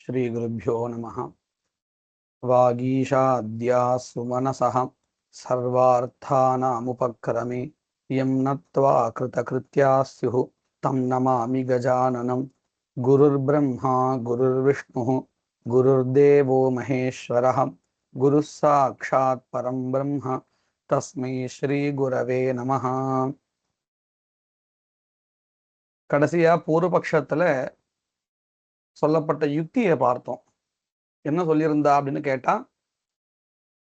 श्रीगुरुभ्यो नमः। वागीशाद्यासु मनसः सर्वार्थानामुपक्रमे यं नत्वा कृतकृत्या स्युः तं नमामि गजाननं। गुरुर्ब्रह्मा गुरुर्विष्णुः गुरुर्देवो महेश्वरः गुरुः साक्षात् परं ब्रह्म तस्मै श्रीगुरवे नमः. கடைசியா பூர்வபக்ஷத்துல சொல்லப்பட்ட யுக்தியை பார்த்தோம். என்ன சொல்லியிருந்தா அப்படின்னு கேட்டா,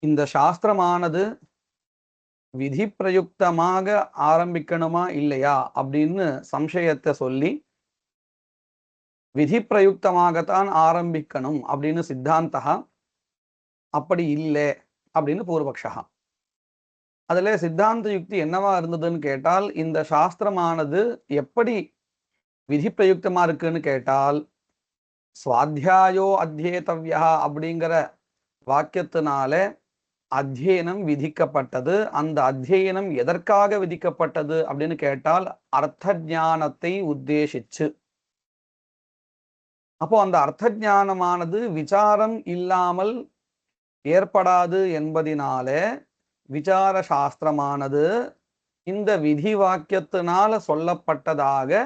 இந்த சாஸ்திரமானது விதி பிரயுக்தமாக ஆரம்பிக்கணுமா இல்லையா அப்படின்னு சம்சயத்தை சொல்லி, விதி பிரயுக்தமாகத்தான் ஆரம்பிக்கணும் அப்படின்னு சித்தாந்தா, அப்படி இல்லை அப்படின்னு பூர்வபக்ஷா. அதுல சித்தாந்த யுக்தி என்னவா இருந்ததுன்னு கேட்டால், இந்த சாஸ்திரமானது எப்படி விதி பிரயுக்தமா இருக்குன்னு கேட்டால், ஸ்வாத்தியாயோ அத்தியேதவ்யா அப்படிங்கிற வாக்கியத்தினால அத்தியனம் விதிக்கப்பட்டது. அந்த அத்தியனம் எதற்காக விதிக்கப்பட்டது அப்படின்னு கேட்டால், அர்த்த ஞானத்தை உத்தேசிச்சு. அப்போ அந்த அர்த்த ஞானமானது விசாரம் இல்லாமல் ஏற்படாது என்பதினால விசார சாஸ்திரமானது இந்த விதி வாக்கியத்தினால சொல்லப்பட்டதாக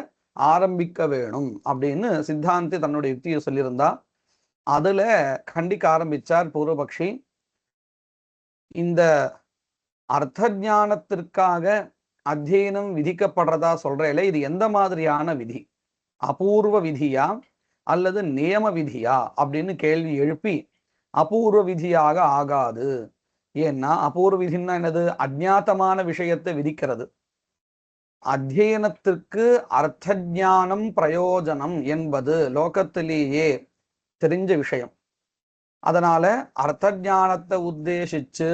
ஆரம்பிக்க வேணும் அப்படின்னு சித்தாந்தி தன்னுடைய யுக்தியை சொல்லியிருந்தா. அதுல கண்டிக்க ஆரம்பிச்சார் பூர்வபக்ஷி. இந்த அர்த்த ஞானத்திற்காக அத்தியனம் விதிக்கப்படுறதா சொல்றேல, இது எந்த மாதிரியான விதி? அபூர்வ விதியா அல்லது நியம விதியா அப்படின்னு கேள்வி எழுப்பி, அபூர்வ விதியாக ஆகாது. ஏன்னா அபூர்வ விதின்னா என்னது? அஜ்ஞாதமான விஷயத்தை விதிக்கிறது. அத்தியனத்திற்கு அர்த்த ஞானம் பிரயோஜனம் என்பது லோகத்திலேயே தெரிஞ்ச விஷயம். அதனால அர்த்த ஞானத்தை உத்தேசிச்சு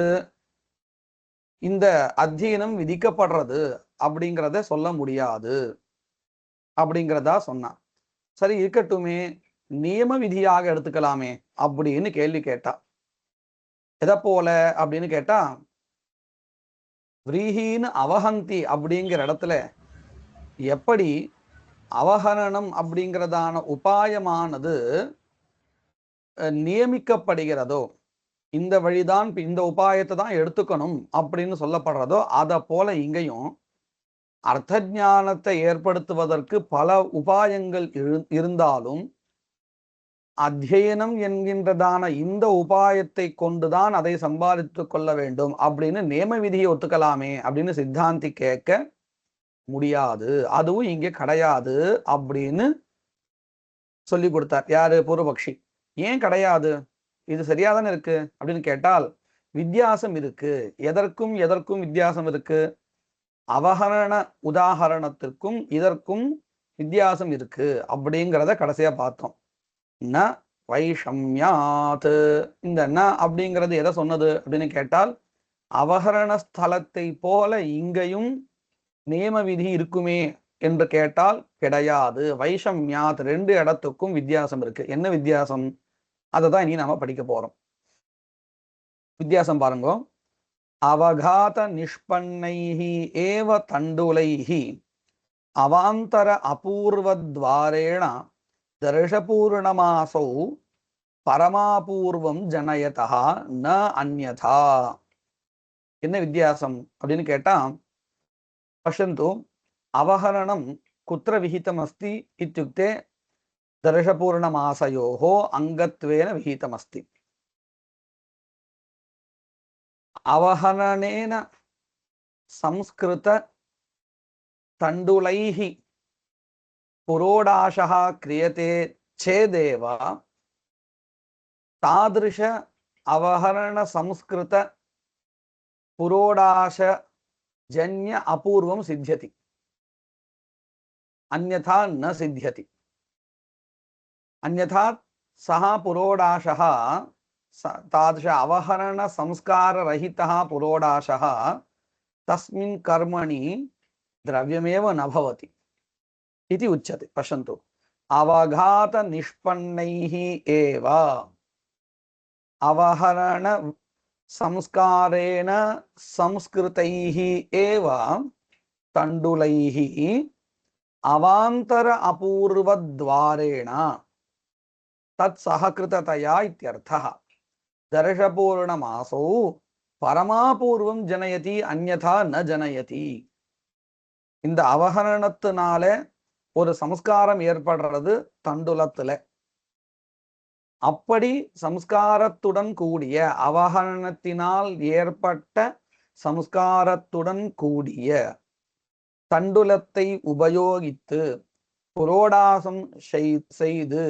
இந்த அத்தியனம் விதிக்கப்படுறது அப்படிங்கிறத சொல்ல முடியாது அப்படிங்கிறதா சொன்னான். சரி இருக்கட்டுமே, நியம விதியாக எடுத்துக்கலாமே அப்படின்னு கேள்வி கேட்டா. எதை போல அப்படின்னு கேட்டா, விரீஹீன் அவஹந்தி அப்படிங்கிற இடத்துல எப்படி அவஹரணம் அப்படிங்கிறதான உபாயமானது நியமிக்கப்படுகிறதோ, இந்த வழிதான், இந்த உபாயத்தை தான் எடுத்துக்கணும் அப்படின்னு சொல்லப்படுறதோ, அதை போல இங்கேயும் அர்த்த ஞானத்தை ஏற்படுத்துவதற்கு பல உபாயங்கள் இருந்தாலும் அத்தியனம் என்கின்றதான இந்த உபாயத்தை கொண்டுதான் அதை சம்பாதித்து கொள்ள வேண்டும் அப்படின்னு நியம விதியை ஒத்துக்கலாமே அப்படின்னு சித்தாந்தி கேட்க முடியாது, அதுவும் இங்கே கிடையாது அப்படின்னு சொல்லி கொடுத்தார். யாரு? பூர்வபக்ஷி. ஏன் கிடையாது? இது சரியாதானே இருக்கு அப்படின்னு கேட்டால், வித்தியாசம் இருக்கு. எதற்கும் எதற்கும் வித்தியாசம் இருக்கு? அவஹரண உதாகரணத்திற்கும் இதற்கும் வித்தியாசம் இருக்கு அப்படிங்கிறத கடைசியா பார்த்தோம். ந வைஷம்யாத். இந்த ந அப்படிங்கிறது எதை சொன்னது அப்படின்னு கேட்டால், அவஹரண ஸ்தலத்தை போல இங்கேயும் நியம விதி இருக்குமே என்று கேட்டால் கிடையாது. வைஷம்யாத், ரெண்டு இடத்துக்கும் வித்தியாசம் இருக்கு. என்ன வித்தியாசம்? அதை தான் இனி நாம படிக்க போறோம். வித்தியாசம் பாருங்க. அவகாத நிஷ்பன்னைஹி ஏவ தண்டுலைஹி அவாந்தர அபூர்வத்வாரேண தர்ஷபூர்ணமாசௌ பரமாபூர்வம் ஜனயதா ந அன்யதா. என்ன வித்தியாசம் அப்படின்னு கேட்டா, பஷ்யந்து அவஹரணம் குத்திர விஹிதம் அஸ்தி இத்யுக்தே தர்ஷபூர்ணமாசயோः அங்கத்வேன விஹிதம் அஸ்தி. அவஹரணேன சம்ஸ்கிருத தண்டுலைः புரோடாசः கிரியதே சேதேவ தாதிருஷ அவஹரண சம்ஸ்கிருத புரோடாச ஜன்ய அபூர்வம் சித்தியதி, அன்யதா ந சித்தியதி. அன்யதா சஹ புரோடாசः தாதிருஷ அவஹரண சம்ஸ்கார ரஹிதः புரோடாசः தஸ்மின் கர்மணி द्रव्यमेव न भवति इति उच्यते. पश्यन्तु, अवघात निष्पन्नैः एव अवहरण संस्कारेण संस्कृतैः एव तण्डुलैः अवान्तर अपूर्वद्वारेण தத் சஹகிருததயா இத்யர்த்தः. தர்ஷபூர்ணமாசோ பரமாபூர்வம் ஜனயதி அந்யதா ந ஜனயதி. இந்த அவஹரணத்தினால ஒரு சம்ஸ்காரம் ஏற்படுறது தண்டுலத்துல. அப்படி சம்ஸ்காரத்துடன் கூடிய அவஹரணத்தினால் ஏற்பட்ட சம்ஸ்காரத்துடன் கூடிய தண்டுலத்தை உபயோகித்து புரோடாசம் செய்து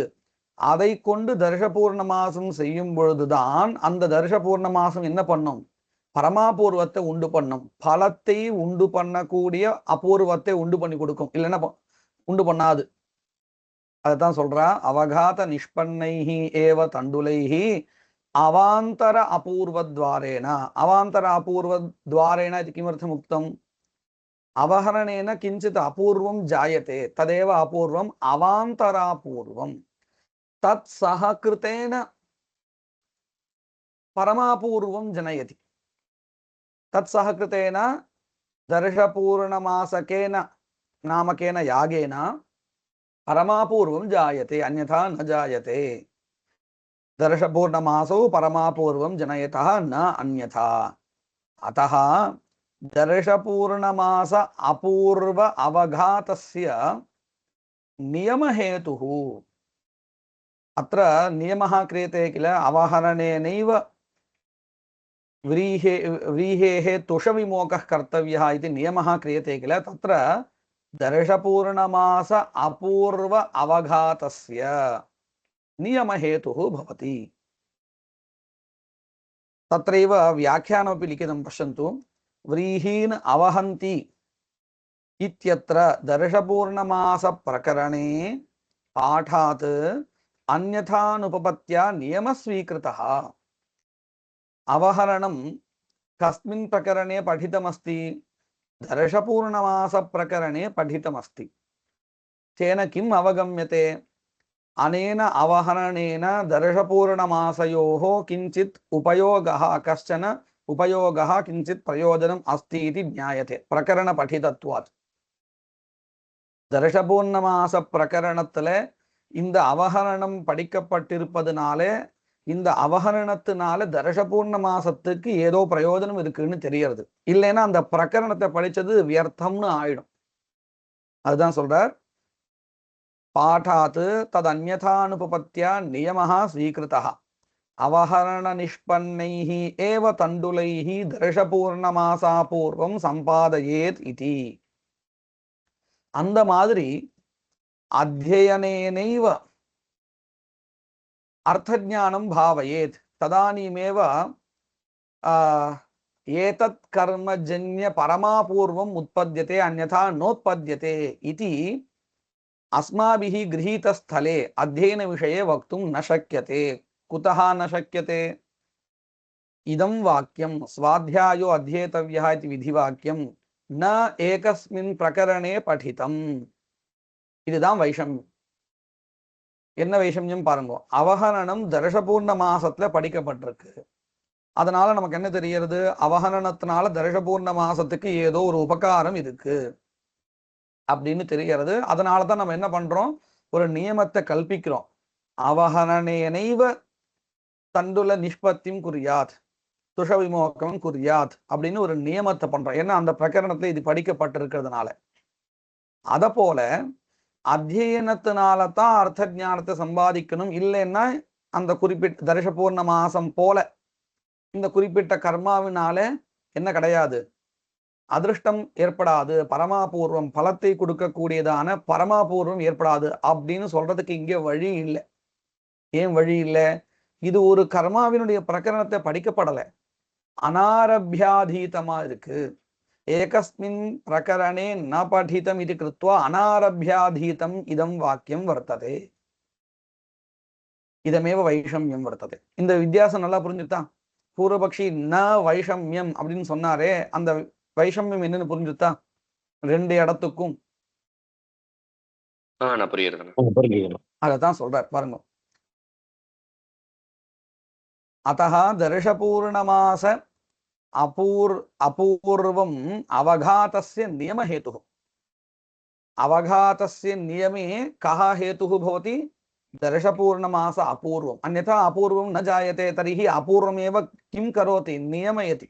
அதை கொண்டு தர்ஷபூர்ணமாசம் செய்யும் பொழுதுதான் அந்த தர்ஷபூர்ணமாசம் என்ன பண்ணும்? பரமாபூர்வத்தை உண்டு பண்ணும். பலத்தை உண்டு பண்ணக்கூடிய அபூர்வத்தை உண்டு பண்ணி கொடுக்கும். இல்லைன்னா உண்டு பண்ணாது. அதுதான் சொல்றா, அவகாத நிஷ்பன்னைஹி ஏவ தண்டுலைஹி அவாந்தர அபூர்வத்வாரேன. அவாந்தர அபூர்வத்வாரேன இது கிமர்த்தம் உக்தம்? அவஹரணேன கிஞ்சித் அபூர்வம் ஜாயते ததேவ அபூர்வம் அவாந்தராபூர்வம். தத் சஹகிருதேன பரமாபூர்வம் ஜனயதி. தத் சஹகிருதேன தர்ஷபூர்ணமாசகேன நாமகேன யாகேன பரமாபூர்வம் ஜாயते அன்யதா ந ஜாயते. தர்ஷபூர்ணமாசோ பரமாபூர்வம் ஜனயதः ந அன்யதா. அतः दर्शपूर्णमास अपूर्व अवघातस्य नियमहेतुः. अत्र नियमः क्रियते किल, अवहरणेनैव व्रीहेः तुषविमोकः कर्तव्यः इति नियमः क्रियते किल, तत्र दर्शपूर्णमास अपूर्व अवघातस्य नियमहेतुः भवति. तत्रैव व्याख्यानमपि लिखितं पश्यन्तु. व्रीहीन् अवहन्ति इत्यत्र दर्शपूर्णमास प्रकरणे पाठात् अन्यथानुपपत्या नियमः स्वीकृतः. अवहरणं कस्मिन् प्रकरणे पठितमस्ति? दर्शपूर्णमास प्रकरणे पठितमस्ति. तेन किम् अवगम्यते? अनेन अवहरणेन दर्शपूर्णमासयोः किञ्चित् उपयोगः, कश्चन उपयोगः, किञ्चित् प्रयोजनम् अस्ति इति ज्ञायते प्रकरणपठितत्वात्. தர்ஷபூர்ணமாச பிரகரணத்துல இந்த அவஹரணம் படிக்கப்பட்டிருப்பதனாலே இந்த அவஹரணத்தினால தர்ஷபூர்ண மாசத்துக்கு ஏதோ பிரயோஜனம் இருக்குன்னு தெரியறது. இல்லைன்னா அந்த பிரகரணத்தை படிச்சது வியர்த்தம்னு ஆயிடும். அதுதான் சொல்றார், பாடாத் தத் அன்யதானுபபத்யா நியமஹ ஸ்வீகிருதஹ அவஹரண நிஷ்பன்னைஹி ஏவ தண்டுலைஹி தர்ஷபூர்ணமாசாபூர்வம் சம்பாதயேத் இதி. அந்த மாதிரி அத்யயனேனைவ அர்த்தஞானம் பாவயேத் ததானீமேவ ஏதத் கர்மஜன்ய பரமாபூர்வம் உற்பத்யதே அன்யதா நோத்பத்யதே இதி अस्माभिः गृहीतस्थले अध्ययन विषये वक्तुं न शक्यते. कुतः न शक्यते? इदं वाक्यं स्वाध्यायो अध्येतव्यः इति विधिवाक्यं न एकस्मिन् प्रकरणे पठितम्. இதுதான் வைஷமியம். என்ன வைஷமியம் பாருங்க, அவஹரணம் தர்ஷபூர்ண மாசத்துல படிக்கப்பட்டிருக்கு. அதனால நமக்கு என்ன தெரிகிறது? அவஹரணத்தினால தர்ஷபூர்ண மாசத்துக்கு ஏதோ ஒரு உபகாரம் இருக்கு அப்படின்னு தெரிகிறது. அதனாலதான் நம்ம என்ன பண்றோம், ஒரு நியமத்தை கல்பிக்கிறோம். அவஹரணேனைவ தண்டுல நிஷ்பத்தியும் குறியாத் துஷவிமோக்கம் குறியாத் அப்படின்னு ஒரு நியமத்தை பண்றோம். ஏன்னா அந்த பிரகரணத்துல இது படிக்கப்பட்டிருக்கிறதுனால. அத போல அத்தியனத்தினால தான் அர்த்த ஞானத்தை சம்பாதிக்கணும். இல்லைன்னா அந்த குறிப்பிட்ட தர்ஷபூர்ண மாசம் போல இந்த குறிப்பிட்ட கர்மாவினால என்ன கிடையாது, அதிருஷ்டம் ஏற்படாது, பரமாபூர்வம் பலத்தை கொடுக்கக்கூடியதான பரமாபூர்வம் ஏற்படாது அப்படின்னு சொல்றதுக்கு இங்கே வழி இல்லை. ஏன் வழி இல்லை? இது ஒரு கர்மாவினுடைய பிரகரணத்தை படிக்கப்படலை, அனாரபியாதீதமா இருக்கு. ஏகஸ்மின் பிரகரணே ந படிதம் இது கிருத்வா அனாரபியாதீதம் இதம் வாக்கியம் வர்த்ததே, இதமேவ வைஷமியம் வர்த்ததே. இந்த வித்தியாசம் நல்லா புரிஞ்சுதான். பூர்வபக்ஷி ந வைஷமியம் அப்படின்னு சொன்னாரே, அந்த வைஷமியம் என்னன்னு புரிஞ்சுதா ரெண்டு இடத்துக்கும்? அததான் சொல்றார் பாருங்க. அத்தஹ தர்ஷபூர்ணமாச அபூர்வம் அவகாதஸ்ய நியமஹேதுः. அவகாதஸ்ய நியமே கஹ ஹேதுः பவதி? दर्शपूर्णमास अपूर्वम् अन्यथा अपूर्वं न जायते तर्हि अपूर्वमेव किं करोति नियमयति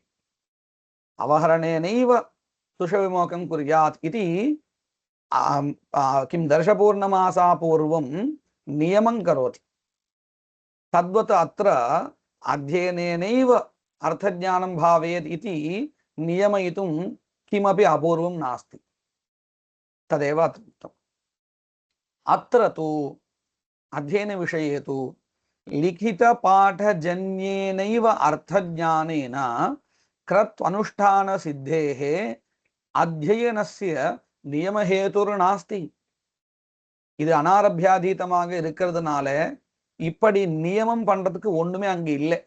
अवहरणेनैव सुषविमोकं कुर्यात् इति किं दर्शपूर्णमासापूर्वं नियमं करोति तद्वत् अत्र अध्ययनेनैव अर्थज्ञानं भावेत् इति नियमयितुं किमपि अपूर्वं नास्ति तदेव अत्र उक्तम् अत्र तु अध्ययन विषये तु लिखितपाठजन्येनैव अर्थज्ञानेन कृत्वनुष्ठानसिद्धेः अध्ययनस्य नियमहेतुर्नास्ति இது அனாரபியாதீதமாக இருக்கிறதுனால இப்படி நியமம் பண்றதுக்கு ஒண்ணுமே அங்க இல்லை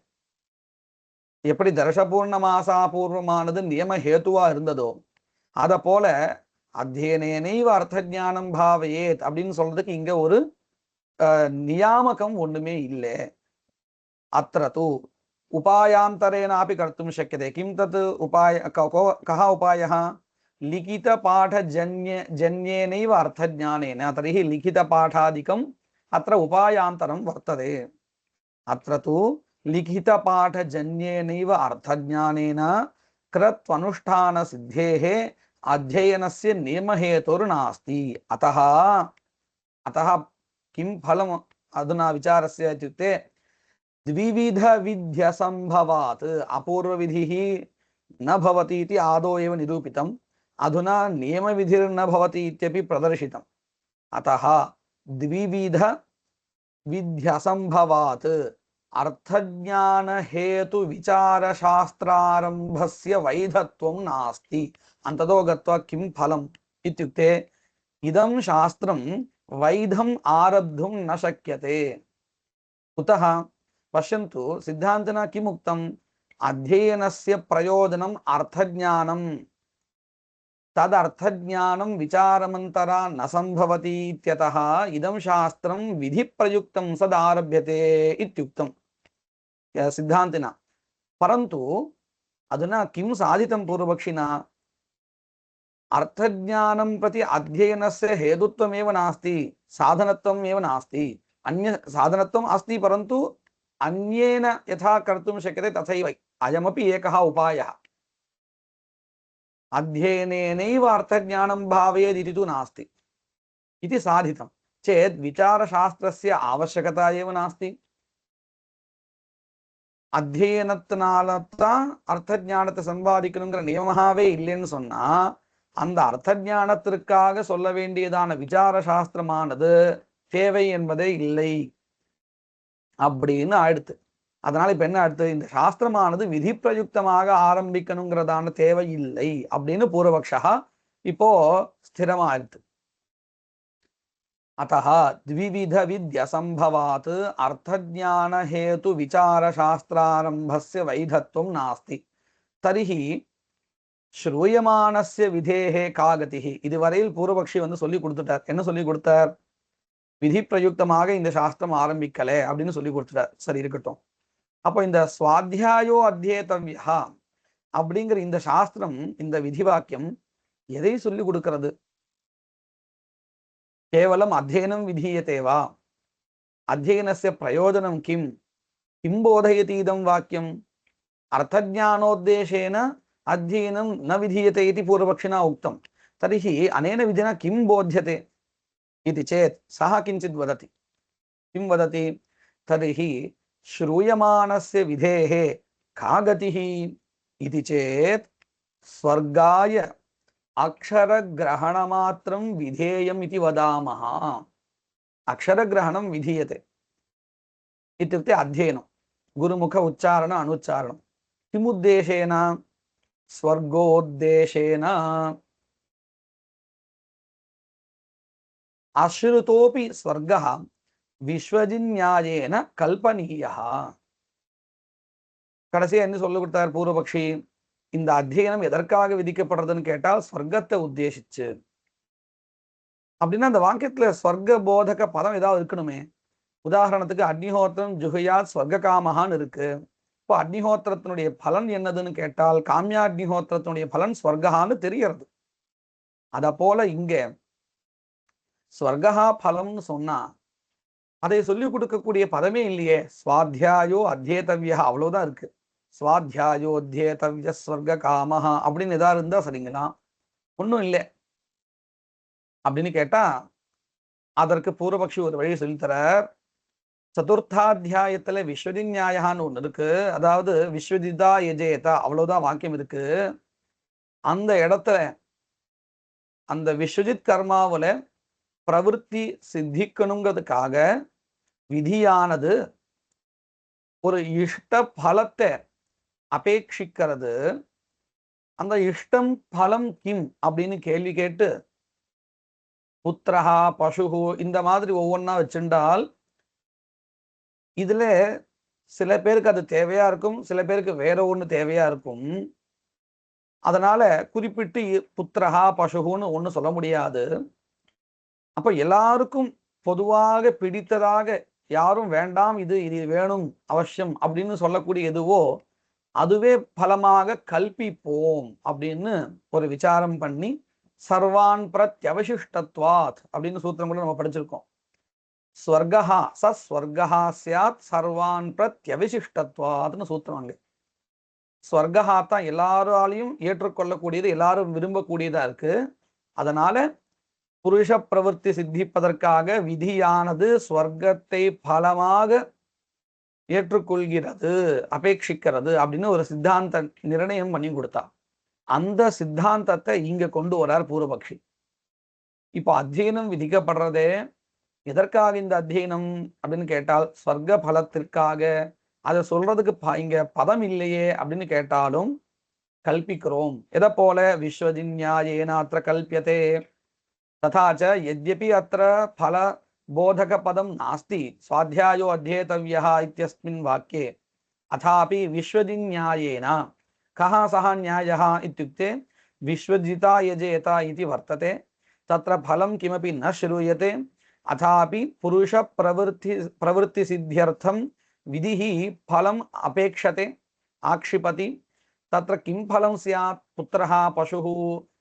எப்படி தர்ஷபூர்ண மாசாபூர்வமானது நியம ஹேத்துவா இருந்ததோ அத போல அத்தியனேனைவ அர்த்தஜானம் பாவயேத் அப்படின்னு சொல்றதுக்கு இங்க ஒரு நியாமகம் ஒண்ணுமே இல்லை அத்திர தூ उपायान्तरेणापि कर्तुं शक्यते किं तत् उपाय कः उपायः लिखितपाठजन्येनैव अर्थज्ञानेन तर्हि लिखितपाठादिकम् अत्र उपायान्तरं वर्तते अत्र तु लिखितपाठजन्येनैव अर्थज्ञानेन कृत्वनुष्ठानसिद्धेः अध्ययनस्य नियमहेतुर्नास्ति अतः किं फलम् अधुना विचारस्य इत्युक्ते द्विविध विध्यसंभवात् अपूर्व विधिः न भवति इति आदौ एव निरूपितम् अधुना नियम विधिर्न भवति इत्यपि प्रदर्शितम् अतः द्विविध विध्यसंभवात् अर्थज्ञान हेतु विचार शास्त्रारंभस्य वैधत्वं नास्ति अन्ततो गत्वा किं फलम् इत्युक्ते इदं शास्त्रं वैधम् आरब्धुं न शक्यते कुतः पश्यन्तु सिद्धान्तेन किम् उक्तम् अध्ययनस्य प्रयोजनम् अर्थज्ञानं तदर्थज्ञानं विचारमन्तरा न सम्भवति इत्यतः इदं शास्त्रं विधिप्रयुक्तं सदारभ्यते इत्युक्तं सिद्धान्तेन परन्तु अधुना किं साधितं पूर्वपक्षिणा अर्थज्ञानं प्रति अध्ययनस्य हेतुत्वमेव नास्ति साधनत्वमेव नास्ति अन्य साधनत्वम् अस्ति परन्तु अन्येन यथा कर्तुं शक्यते तथैव अयमपि एकः उपायः अध्ययनेनैव अर्थज्ञानं भावयेत् इति तु नास्ति इति साधितं चेत् विचारशास्त्रस्य आवश्यकता एव नास्ति அத்தியனத்தினால்தான் அர்த்த ஞானத்தை சம்பாதிக்கணுங்கிற நியமமாவே இல்லைன்னு சொன்னா அந்த அர்த்த ஞானத்திற்காக சொல்ல வேண்டியதான விசார சாஸ்திரமானது தேவை என்பதே இல்லை அப்படின்னு ஆயிடுத்து அதனால இப்ப என்ன அடுத்து இந்த சாஸ்திரமானது விதி பிரயுக்தமாக ஆரம்பிக்கணுங்கிறதான தேவை இல்லை அப்படின்னு பூர்வபக்ஷா இப்போ ஸ்திரமாயிடுத்து अतः द्विविध विद्यसंभवात् अर्थज्ञान हेतु विचार शास्त्रारंभस्य वैधत्वं नास्ति तर्हि श्रूयमानस्य विधेः का गतिः இதுவரையில் பூர்வபக்ஷி வந்து சொல்லி கொடுத்துட்டார் என்ன சொல்லி கொடுத்தார் விதி பிரயுக்தமாக இந்த சாஸ்திரம் ஆரம்பிக்கல அப்படின்னு சொல்லி கொடுத்துட்டார் சரி இருக்கட்டும் அப்போ இந்த ஸ்வாத்யாயோ அத்யேதவ்யா அப்படிங்கிற இந்த சாஸ்திரம் இந்த விதி வாக்கியம் எதை சொல்லி கொடுக்கிறது केवलम् अध्ययनं विधीयते वा अध्ययनस्य प्रयोजनं किं बोधयति इदं वाक्यम् अर्थज्ञानोद्देशेन अध्ययनं न विधीयते इति पूर्वपक्षिणा उक्तं तर्हि अनेन विधिना किं बोध्यते इति चेत् सः किञ्चित् वदति किं वदति तर्हि श्रूयमानस्य विधेः का गतिः इति चेत् स्वर्गाय अक्षरग्रहणमात्रं विधेयम् इति वदामः अक्षरग्रहणं विधीयते इत्युक्ते अध्ययनं गुरुमुख उच्चारण अनुच्चारणं किमुद्देशेन स्वर्गोद्देशेन अश्रुतोपि स्वर्गः विश्वजिन्यायेन कल्पनीयः கடைசியா என்ன சொல்ல கொடுத்தார் பூர்வபக்ஷி இந்த அத்தியனம் எதற்காக விதிக்கப்படுறதுன்னு கேட்டால் ஸ்வர்க்கத்தை உத்தேசிச்சு அப்படின்னா அந்த வாக்கியத்துல ஸ்வர்க்க போதக பதம் ஏதாவது இருக்கணுமே உதாரணத்துக்கு அக்னிஹோத்திரம் ஜுஹயாத் ஸ்வர்க்க காமஹான்னு இருக்கு இப்போ அக்னிஹோத்திரத்தினுடைய பலன் என்னதுன்னு கேட்டால் காமியாக்னிஹோத்திரத்தினுடைய பலன் ஸ்வர்கான்னு தெரியறது அத போல இங்க ஸ்வர்கா பலம்னு சொன்னா அதை சொல்லிக் கொடுக்கக்கூடிய பதமே இல்லையே. ஸ்வாத்தியாயோ அத்தியேதவ்யா அவ்வளவுதான் இருக்கு. ஸ்வாத்தியாயோ அத்தியேதவ்ய ஸ்வர்க காமஹா அப்படின்னு எதா இருந்தா சரிங்களா? ஒன்றும் இல்லை அப்படின்னு கேட்டா அதற்கு பூர்வபக்ஷி ஒரு வழியை சொல்லித்தரார். சதுர்த்தாத்தியாயத்துல விஸ்வதி நியாயான்னு ஒண்ணு இருக்கு. அதாவது விஸ்வஜிதா எஜேதா அவ்வளவுதான் வாக்கியம் இருக்கு. அந்த இடத்துல அந்த விஸ்வஜித் கர்மாவுல பிரவருத்தி சித்திக்கணுங்கிறதுக்காக விதியானது ஒரு இஷ்ட பலத்தை அபேட்சிக்கிறது. அந்த இஷ்டம் பலம் கிம் அப்படின்னு கேள்வி கேட்டு புத்திரஹா பசுகு இந்த மாதிரி ஒவ்வொன்றா வச்சுண்டால் இதுல சில பேருக்கு அது தேவையா இருக்கும், சில பேருக்கு வேற ஒண்ணு தேவையா இருக்கும். அதனால குறிப்பிட்டு புத்திரஹா பசுகுன்னு ஒண்ணு சொல்ல முடியாது. அப்ப எல்லாருக்கும் பொதுவாக பிடித்ததாக யாரும் வேண்டாம் இது இது வேணும் அவசியம் அப்படின்னு சொல்லக்கூடிய எதுவோ அதுவே பலமாக கல்பிப்போம் அப்படின்னு ஒரு விசாரம் பண்ணி சர்வான் பிரத்யவசிஷ்டத்வாத் அப்படின்னு சூத்திரம் கூட நம்ம படிச்சிருக்கோம். ஸ்வர்கஹா சஸ்வர்கஹா சியாத் சர்வான் பிரத்யவசிஷ்டத்வாத்னு சூத்திரம். அங்கே ஸ்வர்கஹா தான் எல்லாராலையும் ஏற்றுக்கொள்ளக்கூடியது, எல்லாரும் விரும்பக்கூடியதா இருக்கு. அதனால புருஷ பிரவருத்தி சித்திப்பதற்காக விதியானது ஸ்வர்க்கத்தை பலமாக ஏற்றுக்கொள்கிறது, அபேட்சிக்கிறது அப்படின்னு ஒரு சித்தாந்த நிர்ணயம் பண்ணி கொடுத்தா. அந்த சித்தாந்தத்தை இங்க கொண்டு வரார் பூர்வபக்ஷி. இப்போ அத்தியனம் விதிக்கப்படுறதே எதற்காக? இந்த அத்தியனம் அப்படின்னு கேட்டால் ஸ்வர்க்க பலத்திற்காக. அதை சொல்றதுக்கு இங்க பதம் இல்லையே அப்படின்னு கேட்டாலும் கல்பிக்கிறோம். எதை போல? விஸ்வஜின்யாயேன அத்திர கல்பியதே ததாச்ச யத்யபி அத்திர பல போதக பதம் நாஸ்தி ஸ்வாத்தியாயோ அத்தியேதவ்யः இத்யஸ்மின் வாக்யே அதாபி விஸ்வஜின்யாயேன கஹ சஹ न्यायः इत्युक्ते विश्वजिता यजेत इति वर्तते. तत्र फलं किमपि न श्रूयते. अथापि पुरुष प्रवृत्ति सिद्ध्यर्थं विधिः फलम् अपेक्षते आक्षिपति. तत्र किं फलं स्यात्? पुत्रः पशुः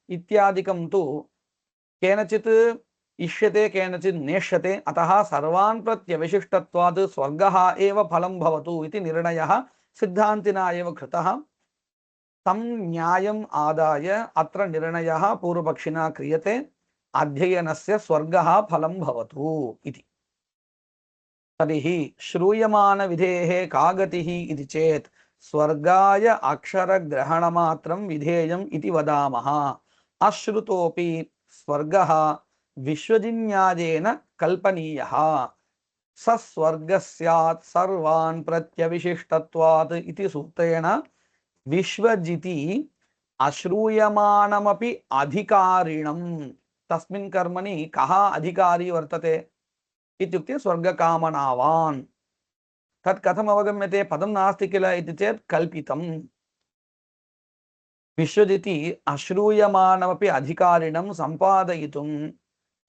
इत्यादिकं तु केनचित् इष्यते केनचित् नेष्यते. अतः सर्वान् प्रत्यविशिष्टत्वात् स्वर्गः एव फलं भवतु इति निर्णयः सिद्धान्तिना एव कृतः. तं न्यायम् आदाय अत्र निर्णयः पूर्वपक्षिणा क्रियते अध्ययनस्य स्वर्गः फलं भवतु इति. तर्हि श्रूयमानविधेः का गतिः इति चेत् स्वर्गाय अक्षरग्रहणमात्रं विधेयम् इति वदामः. अश्रुतोऽपि स्वर्गः विश्वजिन्यायेन कल्पनीयः. स स्वर्गः स्यात् सर्वान् प्रत्यविशिष्टत्वात् इति सूत्रेण विश्वजिति अश्रूयमानमपि अधिकारिणं तस्मिन् कर्मणि कः अधिकारी वर्तते इत्युक्ते स्वर्गकामनावान्. तत् कथम् अवगम्यते? पदं नास्ति किल इति चेत् कल्पितम्. विश्वजिति अश्रूयमानमपि अधिकारिणं सम्पादयितुं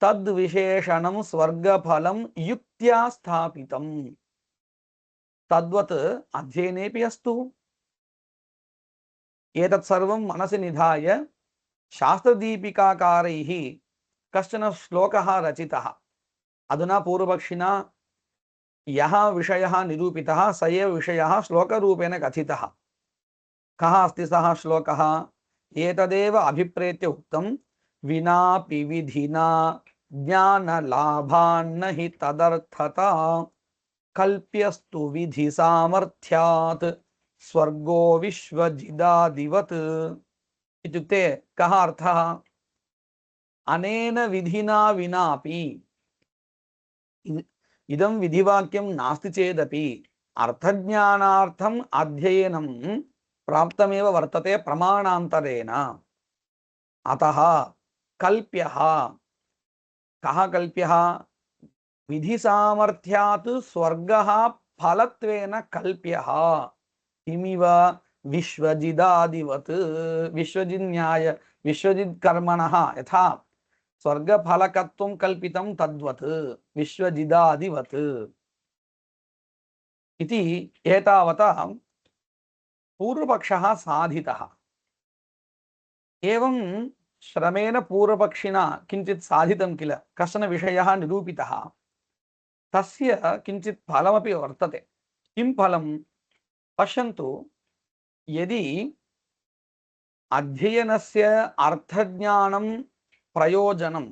तद्विशेषणं स्वर्गफलं युक्त्या स्थापितम्. तद्वत् अध्ययनेऽपि अस्तु. एतत् सर्वं मनसि निधाय शास्त्रदीपिकाकारैः कश्चन श्लोकः रचितः. अधुना पूर्वपक्षिणा यः विषयः निरूपितः स एव विषयः श्लोकरूपेण कथितः. कः अस्ति सः श्लोकः? एतदेव अभिप्रेत्य उक्तं विनापि विधिना ज्ञानलाभान्न हि तदर्थता कल्प्यस्तु विधि सामर्थ्यात् स्वर्गो विश्वजिदादिवत्. इत्युक्ते कः अर्थः? अनेन विधिना विनापि इदं विधिवाक्यं नास्ति चेदपि अर्थज्ञानार्थम् अध्ययनं प्राप्तमेव वर्तते प्रमाणान्तरेण. अतः कल्प्यः. कः कल्प्यः? विधिसामर्थ्यात् स्वर्गः फलत्वेन कल्प्यः. किमिव? विश्वजिदादिवत्. विश्वजिन्याय विश्वजित्कर्मणः यथा स्वर्गफलकत्वं कल्पितं तद्वत् विश्वजिदादिवत् इति एतावता पूर्वपक्षः साधितः. एवं श्रमेण पूर्वपक्षिणा किञ्चित् साधितं किल, कश्चन विषयः निरूपितः. तस्य किञ्चित् फलमपि वर्तते। किं फलं पश्यन्तु, यदि अध्ययनस्य अर्थज्ञानं प्रयोजनं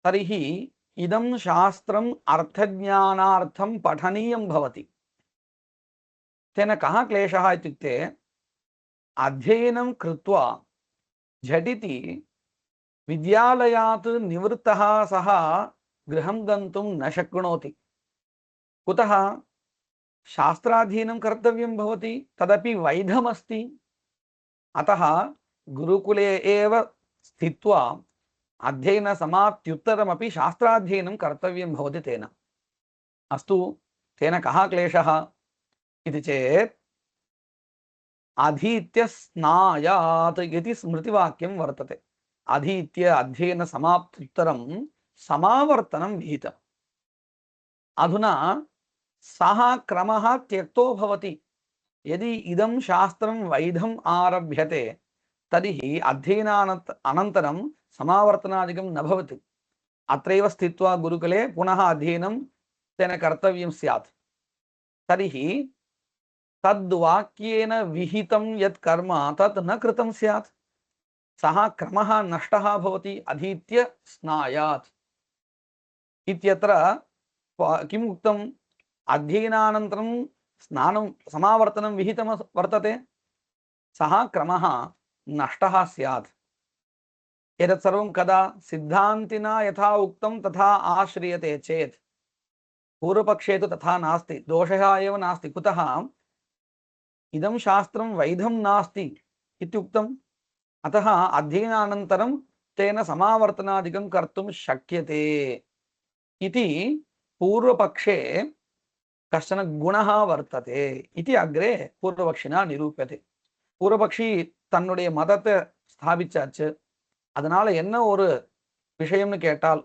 तर्हि इदं शास्त्रम् अर्थज्ञानार्थं पठनीयं भवति। तेन कः क्लेशः इत्युक्ते अध्ययनं कृत्वा झटिति विद्यालयात् निवृत्तः सः गृहं गन्तुं न शक्नोति। कुतः? शास्त्राध्ययनं कर्तव्यं भवति, तदपि वैधमस्ति। अतः गुरुकुले एव स्थित्वा अध्ययनसमाप्त्युत्तरमपि शास्त्राध्ययनं कर्तव्यं भवति तेन। अस्तु, तेन कः क्लेशः इति चेत् अधीत्य स्नायात् इति स्मृतिवाक्यं वर्तते। अधीत्य अध्ययनसमाप्त्युत्तरं समावर्तनं विहितम्। अधुना सः क्रमः त्यक्तो भवति। यदि इदं शास्त्रं वैधम् आरभ्यते तर्हि अध्ययनानन्तरं समावर्तनादिकं न भवति। अत्रैव स्थित्वा गुरुकुले पुनः अध्ययनं तेन कर्तव्यं स्यात्। तर्हि तद्वाक्येन विहितं यत् कर्म तत् न कृतं स्यात्। सः क्रमः नष्टः भवति। अधीत्य स्नायात् इत्यत्र किम् उक्तम्? अध्ययनानन्तरं स्नानं समावर्तनं विहितं वर्तते। सः क्रमः नष्टः स्यात्। एतत् सर्वं कदा? सिद्धान्तिना यथा उक्तं तथा आश्रियते चेत्। पूर्वपक्षे तु तथा नास्ति, दोषः एव नास्ति। कुतः? इदं शास्त्रं वैधं नास्ति इत्युक्तम्। अतः अध्ययनानन्तरं तेन समावर्तनादिकं कर्तुं शक्यते इति पूर्वपक्षे कश्चन गुणः वर्तते इति अग्रे पूर्वपक्षिणा निरूप्यते. பூர்வபக்ஷி தன்னுடைய மதத்தை ஸ்தாபிச்சாச்சு. அதனால என்ன ஒரு விஷயம்னு கேட்டால்,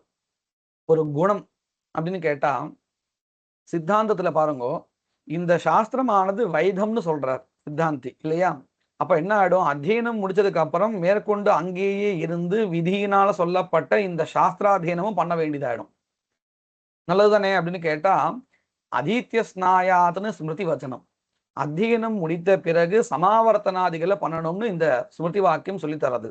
ஒரு குணம் அப்படின்னு கேட்டா, சித்தாந்தத்துல பாருங்க, இந்த சாஸ்திரமானது வைதம்னு சொல்றார் சித்தாந்தி இல்லையா? அப்ப என்ன ஆயிடும்? அத்தியனம் முடிச்சதுக்கு அப்புறம் மேற்கொண்டு அங்கேயே இருந்து விதியினால சொல்லப்பட்ட இந்த சாஸ்திராத்தியனமும் பண்ண வேண்டியதாயிடும். நல்லதுதானே அப்படின்னு கேட்டா, அதீத்திய ஸ்நாயாத்னு ஸ்மிருதி வச்சனம். அத்தியனம் முடித்த பிறகு சமாவர்த்தனாதிகளை பண்ணணும்னு இந்த ஸ்மிருதி வாக்கியம் சொல்லி தரது.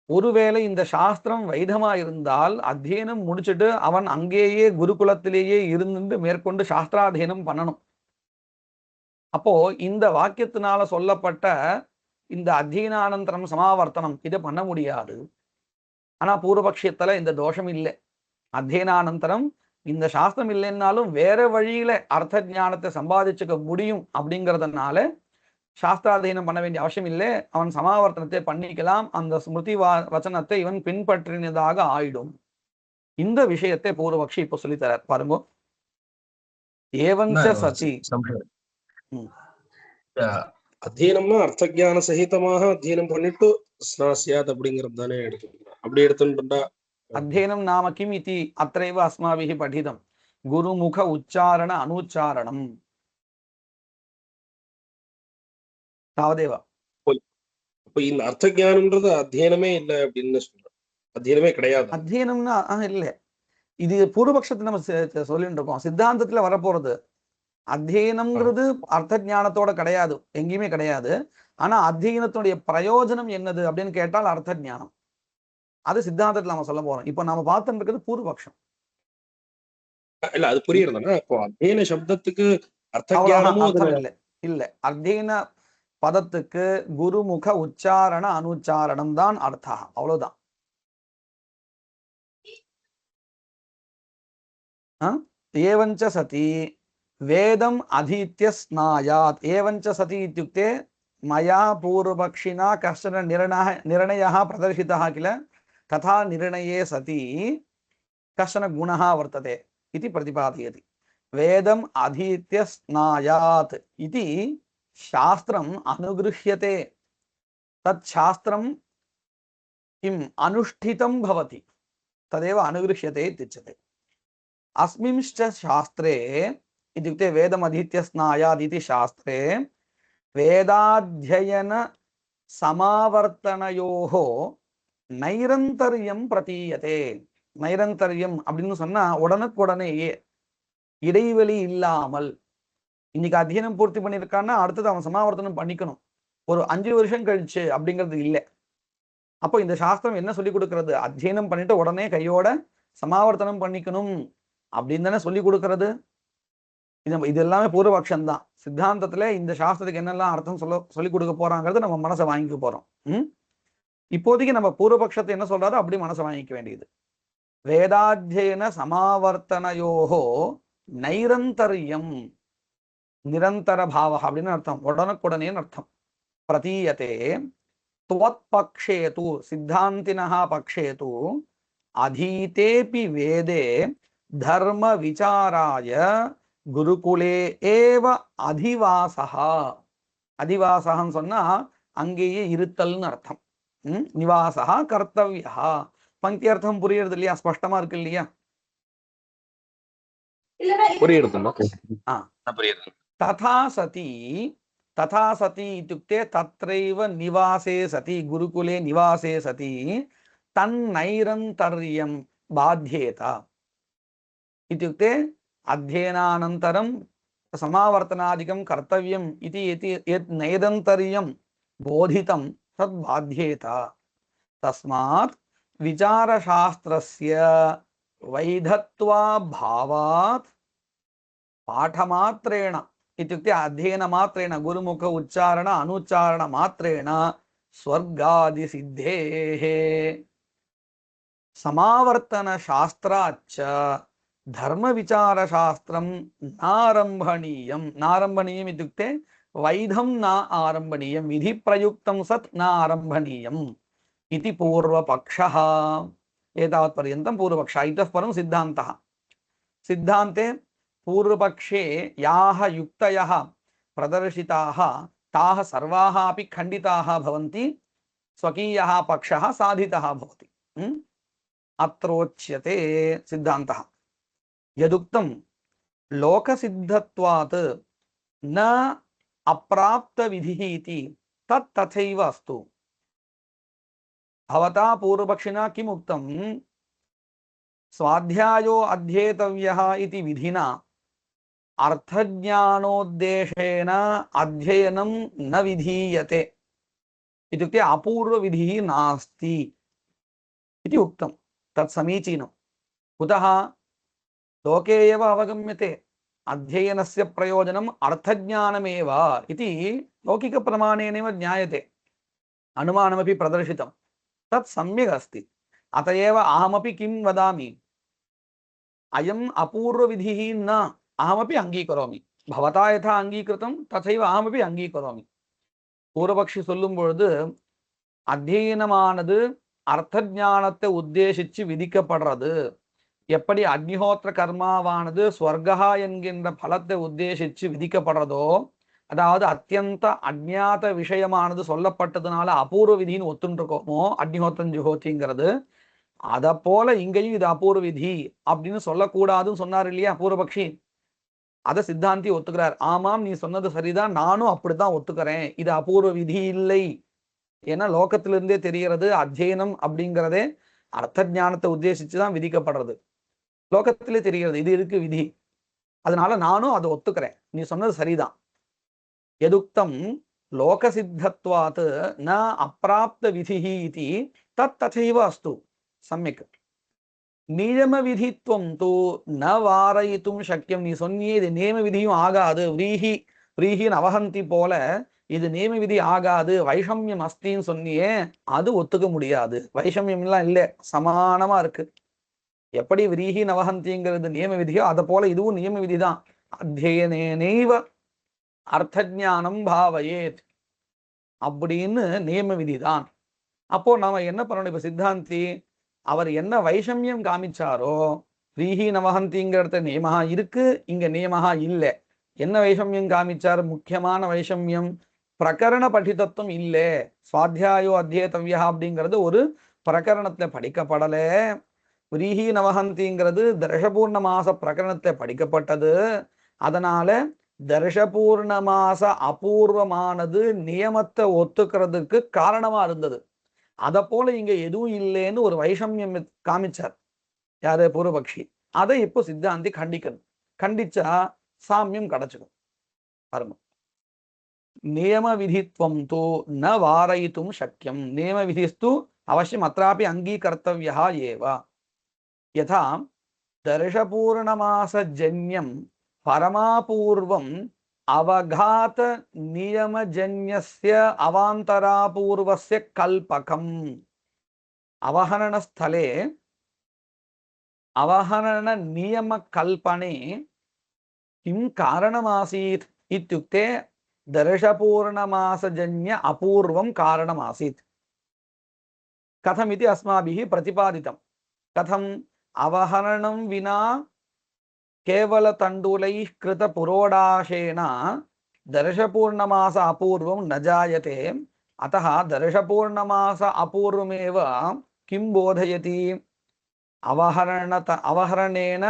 ஒருவேளை இந்த சாஸ்திரம் வைதமா இருந்தால் அத்தியனம் முடிச்சுட்டு அவன் அங்கேயே குருகுலத்திலேயே இருந்து மேற்கொண்டு சாஸ்திராத்தியனம் பண்ணணும். அப்போ இந்த வாக்கியத்தினால சொல்லப்பட்ட இந்த அத்தியனானந்தரம் சமாவர்த்தனம் இதை பண்ண முடியாது. ஆனா பூர்வபக்ஷத்துல இந்த தோஷம் இல்லை. அத்தியனானந்தரம் இந்த சாஸ்திரம் இல்லைன்னாலும் வேற வழியில அர்த்த ஞானத்தை சம்பாதிச்சுக்க முடியும் அப்படிங்கிறதுனால சாஸ்திராध्ययனம் பண்ண வேண்டிய அவசியம் இல்லை. அவன் சமாவர்த்தனத்தை பண்ணிக்கலாம். அந்த ஸ்மிருதி வச்சனத்தை இவன் பின்பற்றினதாக ஆயிடும். இந்த விஷயத்தை பூர்வபக்ஷி இப்போ சொல்லித்தரார் பாருங்க. ஏவஞ்ச சதி அத்தியனம்னா அர்த்த ஞான சகிதமாக அத்தியனம் பண்ணிட்டு ஸ்நாஸ்யாத் அப்படிங்கிறது தானே எடுத்துக்கணும். அப்படி எடுத்துட்டா अध्ययनं नाम किम् इति अत्रैव अस्माभिः पठितं. गुरुमुख उच्चारण अनुच्चारणं तावदेव. அப்ப இந்த அர்த்த ஞானம்ன்றது அத்தியனமே இல்லை அப்படின்னு சொல்றோம். அத்தியனமே கிடையாது. அத்தியனம்னா இல்லை. இது பூர்வபக்ஷத்தை நம்ம சொல்லிட்டு இருக்கோம். சித்தாந்தத்துல வரப்போறது அத்தியனம்ங்கிறது அர்த்த ஞானத்தோட கிடையாது, எங்கேயுமே கிடையாது. ஆனா அத்தியனத்துடைய பிரயோஜனம் என்னது அப்படின்னு கேட்டால் அர்த்த ஞானம். அது சித்தாந்தத்துல நம்ம சொல்ல போறோம். இப்ப நாம பார்த்துட்டு இருக்கிறது பூர்வபக்ஷம். இல்ல அது புரியுறதுன்னா இப்போ அத்தியன சப்தத்துக்கு அர்த்த ஞானமும் இல்ல இல்ல. அத்தியன பதத்துக்கு குருமுக உச்சாரண அனுச்சாரணம் தான் அர்த்தம். அவ்வளவுதான். ஏவஞ்ச சதி வேதம் அதீத்ய ஸ்நாயாத். ஏவஞ்ச சதி இत्युक्ते மயா பூர்வபக்ஷினா கஷ்டன நிர்ணயः பிரதர்शितः किल, तथा निर्णये सति कश्चन गुणः वर्तते इति प्रतिपादयति. वेदम् अधीत्य स्नायात् इति शास्त्रम् अनुगृह्यते. तत् शास्त्रं किम् अनुष्ठितं भवति, तदेव अनुगृह्यते इत्युच्यते. अस्मिंश्च शास्त्रे इत्युक्ते वेदम् अधीत्य स्नायात् इति शास्त्रे वेदाध्ययन समावर्तनयोः நைரந்தரியம் பிரதீயதே. நைரந்தரியம் அப்படின்னு சொன்னா உடனுக்குடனேயே, இடைவெளி இல்லாமல். இன்னைக்கு அத்தியனம் பூர்த்தி பண்ணியிருக்கான்னா அடுத்தது அவன் சமாவர்த்தனம் பண்ணிக்கணும். ஒரு 5 வருஷம் கழிச்சு அப்படிங்கிறது இல்லை. அப்போ இந்த சாஸ்திரம் என்ன சொல்லி கொடுக்கறது? அத்தியனம் பண்ணிட்டு உடனே கையோட சமாவர்த்தனம் பண்ணிக்கணும் அப்படின்னு தானே சொல்லி கொடுக்கறது. இது எல்லாமே பூர்வபக்ஷம் தான். சித்தாந்தத்துல இந்த சாஸ்திரத்துக்கு என்னெல்லாம் அர்த்தம் சொல்லி கொடுக்க போறாங்கிறது நம்ம மனசை வாங்கிக்க போறோம். இப்போதைக்கு நம்ம பூர்வபக்ஷத்தை என்ன சொல்றாரோ அப்படி மனசை வாங்கிக்க வேண்டியது. வேதாத்தியன சமாவர்த்தனையோகோ நைரந்தரியம், நிரந்தர பாவ அப்படின்னு அர்த்தம், உடனுக்குடனே அர்த்தம். பிரதீயத்தே त्वत्पक्षे तु सिद्धान्तिनः पक्षे तु अधीतेऽपि वेदे धर्म विचाराय गुरुकुले एव अधिवासः. அதிவாசகன்னு சொன்னா அங்கேயே இருத்தல்னு அர்த்தம். நிவாசः கர்த்தவ்யः. பங்கி அர்த்தம் புரியுறது இல்லையா? ஸ்பஷ்டமா இருக்கு இல்லையா? புரியுது. ததா சதி, तथा सती इत्युक्ते तत्रैव निवासे सति, गुरुकुले निवासे सति तन्नैरन्तर्यं बाध्येत इत्युक्ते अध्ययनानन्तरं समावर्तनादिकं कर्तव्यम् इति यत् नैरन्तर्यं बोधितं तद् बाध्येत. तस्मात् विचारशास्त्रस्य वैधत्वाभावात् पाठमात्रेण इत्युक्ते अध्ययन मात्रेण गुरुमुख उच्चारण अनुच्चारण मात्रेण स्वर्गादि सिद्धेः समावर्तन शास्त्राच्च धर्म विचार शास्त्रं नारंभणीयं. नारंभणीयम् इत्युक्ते वैधं न आरंभणीयं, विधि प्रयुक्तं सत् न आरंभणीयम् इति पूर्वपक्षः. एतावत्पर्यन्तं पूर्वपक्षः. इतः परं सिद्धान्तः. सिद्धान्ते पूर्वपक्षे याः युक्तयः प्रदर्शिताः ताः सर्वाः अपि खण्डिताः भवन्ति, स्वकीयः पक्षः साधितः भवति. अत्रोच्यते सिद्धान्तः यदुक्तं लोकसिद्धत्वात् न अप्राप्तविधिः इति तत् तथैव अस्तु. भवता पूर्वपक्षिणा किम् उक्तं? स्वाध्यायो अध्येतव्यः इति विधिना अर्थज्ञानोद्देशेन अध्ययनं न विधीयते इत्युक्ते अपूर्वविधिः नास्ति इति उक्तं. तत् समीचीनं. कुतः? लोके एव अवगम्यते अध्ययनस्य प्रयोजनम् अर्थज्ञानमेव इति लौकिकप्रमाणेनैव ज्ञायते. अनुमानमपि प्रदर्शितं. तत् सम्यक् अस्ति. अत एव अहमपि किं वदामि? अयम् अपूर्वविधिः न, अहमपि अङ्गीकरोमि. भवता यथा अङ्गीकृतं तथैव अहमपि अङ्गीकरोमि. पूर्वपक्षि சொல்லும் பொழுது அத்தியனமானது அர்த்த ஞானத்தை உத்தேசித்து விதிக்கப்படுறது. எப்படி அக்னிஹோத்திர கர்மாவானது ஸ்வர்கா என்கின்ற பலத்தை உத்தேசித்து விதிக்கப்படுறதோ, அதாவது அத்தியந்த அஜ்ஞாத விஷயமானது சொல்லப்பட்டதுனால அபூர்வ விதின்னு ஒத்துருக்கோமோ அக்னிஹோத்திரம் ஜுஹோத்திங்கிறது, அதை போல இங்கேயும் இது அபூர்வ விதி அப்படின்னு சொல்லக்கூடாதுன்னு சொன்னார் இல்லையா பூர்வபக்ஷி? அதை சித்தாந்தி ஒத்துக்கிறார். ஆமாம், நீ சொன்னது சரிதான், நானும் அப்படித்தான் ஒத்துக்கிறேன். இது அபூர்வ விதி இல்லை. ஏன்னா லோகத்திலிருந்தே தெரிகிறது அத்தியனம் அப்படிங்கிறதே அர்த்த ஞானத்தை உத்தேசிச்சுதான் விதிக்கப்படுறது. லோகத்திலே தெரிகிறது இது இருக்கு விதி. அதனால நானும் அதை ஒத்துக்கிறேன், நீ சொன்னது சரிதான். எதுக்தம் லோகசித்தத்வாத் ந அப்ராப்த விதிஹி இதி தத் ததைவ அஸ்து. சம்யக். நியம விதித்வம் தூ ந வாரயித்தும் சக்கியம். நீ சொன்னியே இது நியம விதியும் ஆகாது, விரீஹின் அவஹந்தி போல இது நியம விதி ஆகாது, வைஷமியம் அஸ்தின்னு சொன்னியே, அது ஒத்துக்க முடியாது. வைஷமியம் எல்லாம் இல்லை, சமானமா இருக்கு. எப்படி விரீஹி நவஹந்திங்கிறது நியம விதியோ அதை போல இதுவும் நியம விதிதான். அத்தியனேனைவ அர்த்த ஞானம் பாவயேத் அப்படின்னு நியம விதிதான். அப்போ நாம என்ன பண்ணணும்? இப்ப சித்தாந்தி அவர் என்ன வைஷமியம் காமிச்சாரோ, விரீஹி நவஹந்திங்கிறத நியமஹா இருக்கு, இங்க நியமஹா இல்லை. என்ன வைஷமியம் காமிச்சார்? முக்கியமான வைஷமியம் பிரகரண படித்தத்துவம் இல்லை. சுவாத்தியாயோ அத்தியேதவ்யா அப்படிங்கிறது ஒரு பிரகரணத்துல படிக்கப்படல. விரீஹி நவஹந்திங்கிறது தர்ஷபூர்ண மாச பிரகரணத்தை படிக்கப்பட்டது. அதனால தர்ஷபூர்ண மாச அபூர்வமானது நியமத்தை ஒத்துக்கிறதுக்கு காரணமா இருந்தது. அதை போல இங்க எதுவும் இல்லைன்னு ஒரு வைஷமியம் காமிச்சார் யாரு? பூர்வபக்ஷி. அதை இப்போ சித்தாந்தி கண்டிக்கணும். கண்டிச்சா சாமியம் கிடைச்சிடும். பாருங்க, நியம விதித்வம் தோ ந வாரயித்தும் சக்கியம். நியம விதிஸ்து அவசியம் அत्रापि அங்கீகர்த்தவ்யः ஏவ. யதா दर्शपूर्णमासजन्यं परमापूर्वम् अवघात नियमजन्यस्य अवान्तरापूर्वस्य कल्पकम्. अवहरणस्थले अवहरण नियमकल्पने किं कारणमासीत् इत्युक्ते दर्शपूर्णमासजन्य अपूर्वं कारणमासीत्. कथमिति अस्माभिः प्रतिपादितं. कथम्? अवहरणं विना केवल तण्डुलैः कृत पुरोडाशेन दर्शपूर्णमास अपूर्वं न जायते. अतः दर्शपूर्णमास अपूर्वमेव किं बोधयति? अवहरणेन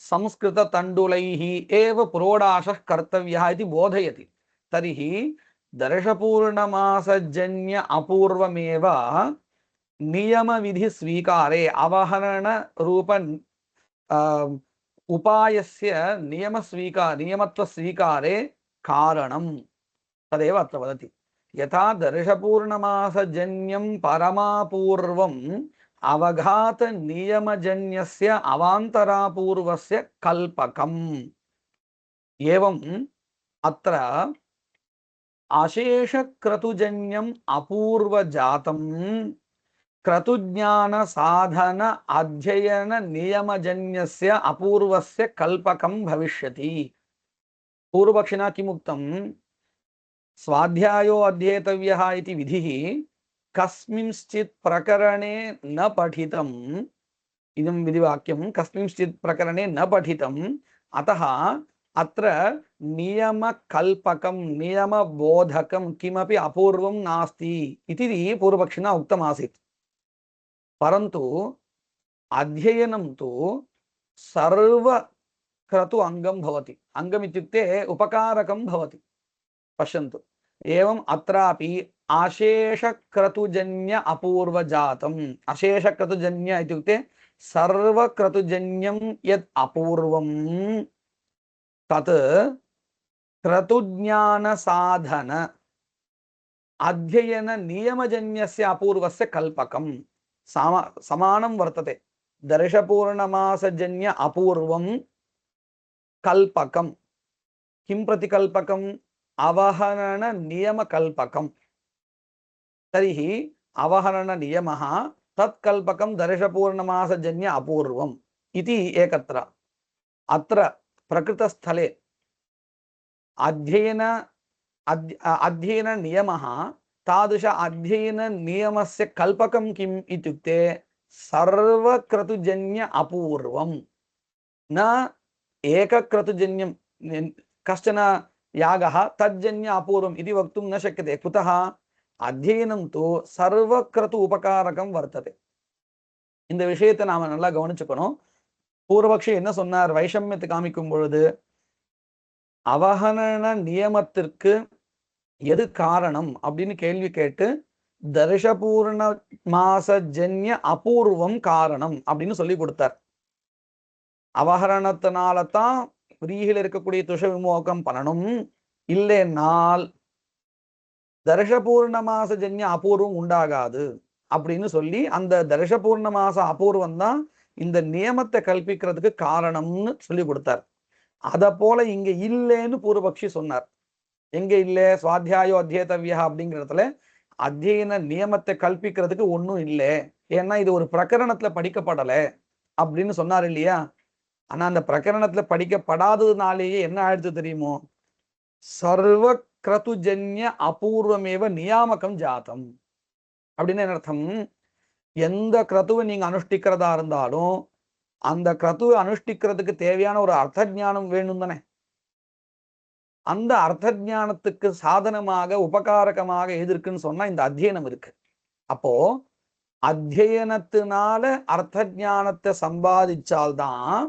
संस्कृत तण्डुलैः एव पुरोडाशः कर्तव्यः इति बोधयति. तर्हि दर्शपूर्णमासजन्य अपूर्वमेव नियम विधि स्वीकारे अवहरण रूप उपायस्य नियमत्व स्वीकारे कारणं तदेव अत्र वदति. यथा दर्शपूर्णमासजन्यं परमापूर्वम् अवघात नियमजन्यस्य अवान्तरापूर्वस्य कल्पकम्. एवम् अत्र अशेषक्रतुजन्यम् अपूर्वजातम् क्रतुज्ञान साधन अध्ययन नियमजन्यस्य अपूर्वस्य कल्पकं भविष्यति. पूर्वपक्षिणा किमुक्तं? स्वाध्यायो अध्येतव्यः इति विधिः कस्मिंश्चित् प्रकरणे न पठितम्. इदं विधिवाक्यं कस्मिंश्चित् प्रकरणे न पठितम्. अतः अत्र नियमकल्पकं नियमबोधकं किमपि अपूर्वं नास्ति इति पूर्वपक्षिणा उक्तमासीत्. परन्तु अध्ययनं तु सर्वक्रतु अङ्गं भवति. अङ्गम् इत्युक्ते उपकारकं भवति. पश्यन्तु, एवम् अत्रापि अशेषक्रतुजन्य अपूर्वजातम्. अशेषक्रतुजन्य इत्युक्ते सर्वक्रतुजन्यं यत् अपूर्वं तत् क्रतुज्ञानसाधन अध्ययन नियमजन्यस्य अपूर्वस्य कल्पकम् समानं वर्तते. दर्शपूर्णमासजन्य अपूर्वं कल्पकं किं प्रतिकल्पकम्? अवहरण नियमकल्पकम्. तर्हि अवहरण नियमः तत्कल्पकं दर्शपूर्णमासजन्य अपूर्वम् इति एकत्र. अत्र प्रकृतस्थले अध्ययन नियमः तादृश अध्ययन नियमस्य कल्पकं किम् इत्युक्ते सर्वक्रतुजन्य अपूर्वं न एकक्रतुजन्यं. कश्चन यागः तज्जन्य अपूर्वम् इति वक्तुं न शक्यते. कुतः? अध्ययनं तु सर्वक्रतु उपकारकं वर्तते. இந்த விஷயத்தை நாம நல்லா கவனிச்சுக்கணும். பூர்வபக்ஷி என்ன சொன்னார்? வைஷமியத்தை காமிக்கும் பொழுது அவஹரண நியமத்திற்கு எது காரணம் அப்படின்னு கேள்வி கேட்டு தர்ஷபூர்ண மாசஜன்ய அபூர்வம் காரணம் அப்படின்னு சொல்லி கொடுத்தார். அவஹரணத்தினால தான் விரீகில் இருக்கக்கூடிய துஷ விமோகம் பண்ணணும். இல்லைன்னால் தர்ஷபூர்ண மாசஜன்ய அபூர்வம் உண்டாகாது அப்படின்னு சொல்லி அந்த தர்ஷபூர்ண மாச அபூர்வம் தான் இந்த நியமத்தை கல்பிக்கிறதுக்கு காரணம்னு சொல்லி கொடுத்தார். அத போல இங்க இல்லைன்னு பூர்வபக்ஷி சொன்னார். எங்க இல்ல? சுவாத்தியாயோ அத்தியேதவ்யா அப்படிங்கிறதுல அத்தியன நியமத்தை கல்பிக்கிறதுக்கு ஒன்றும் இல்லை. ஏன்னா இது ஒரு பிரகரணத்துல படிக்கப்படல அப்படின்னு சொன்னார் இல்லையா? ஆனா அந்த பிரகரணத்துல படிக்கப்படாததுனாலேயே என்ன ஆயிடுத்து தெரியுமோ? சர்வ கிரதுஜன்ய அபூர்வமேவ நியாமகம் ஜாத்தம். அப்படின்னு என்ன அர்த்தம்? எந்த கிரதுவை நீங்க அனுஷ்டிக்கிறதா இருந்தாலும் அந்த கிரதுவை அனுஷ்டிக்கிறதுக்கு தேவையான ஒரு அர்த்த ஞானம் வேணும் தானே. அந்த அர்த்த ஞானத்துக்கு சாதனமாக உபகாரகமாக எது இருக்குன்னு சொன்னா இந்த அத்தியனம் இருக்கு. அப்போ அத்தியனத்தினால அர்த்த ஞானத்தை சம்பாதிச்சால்தான்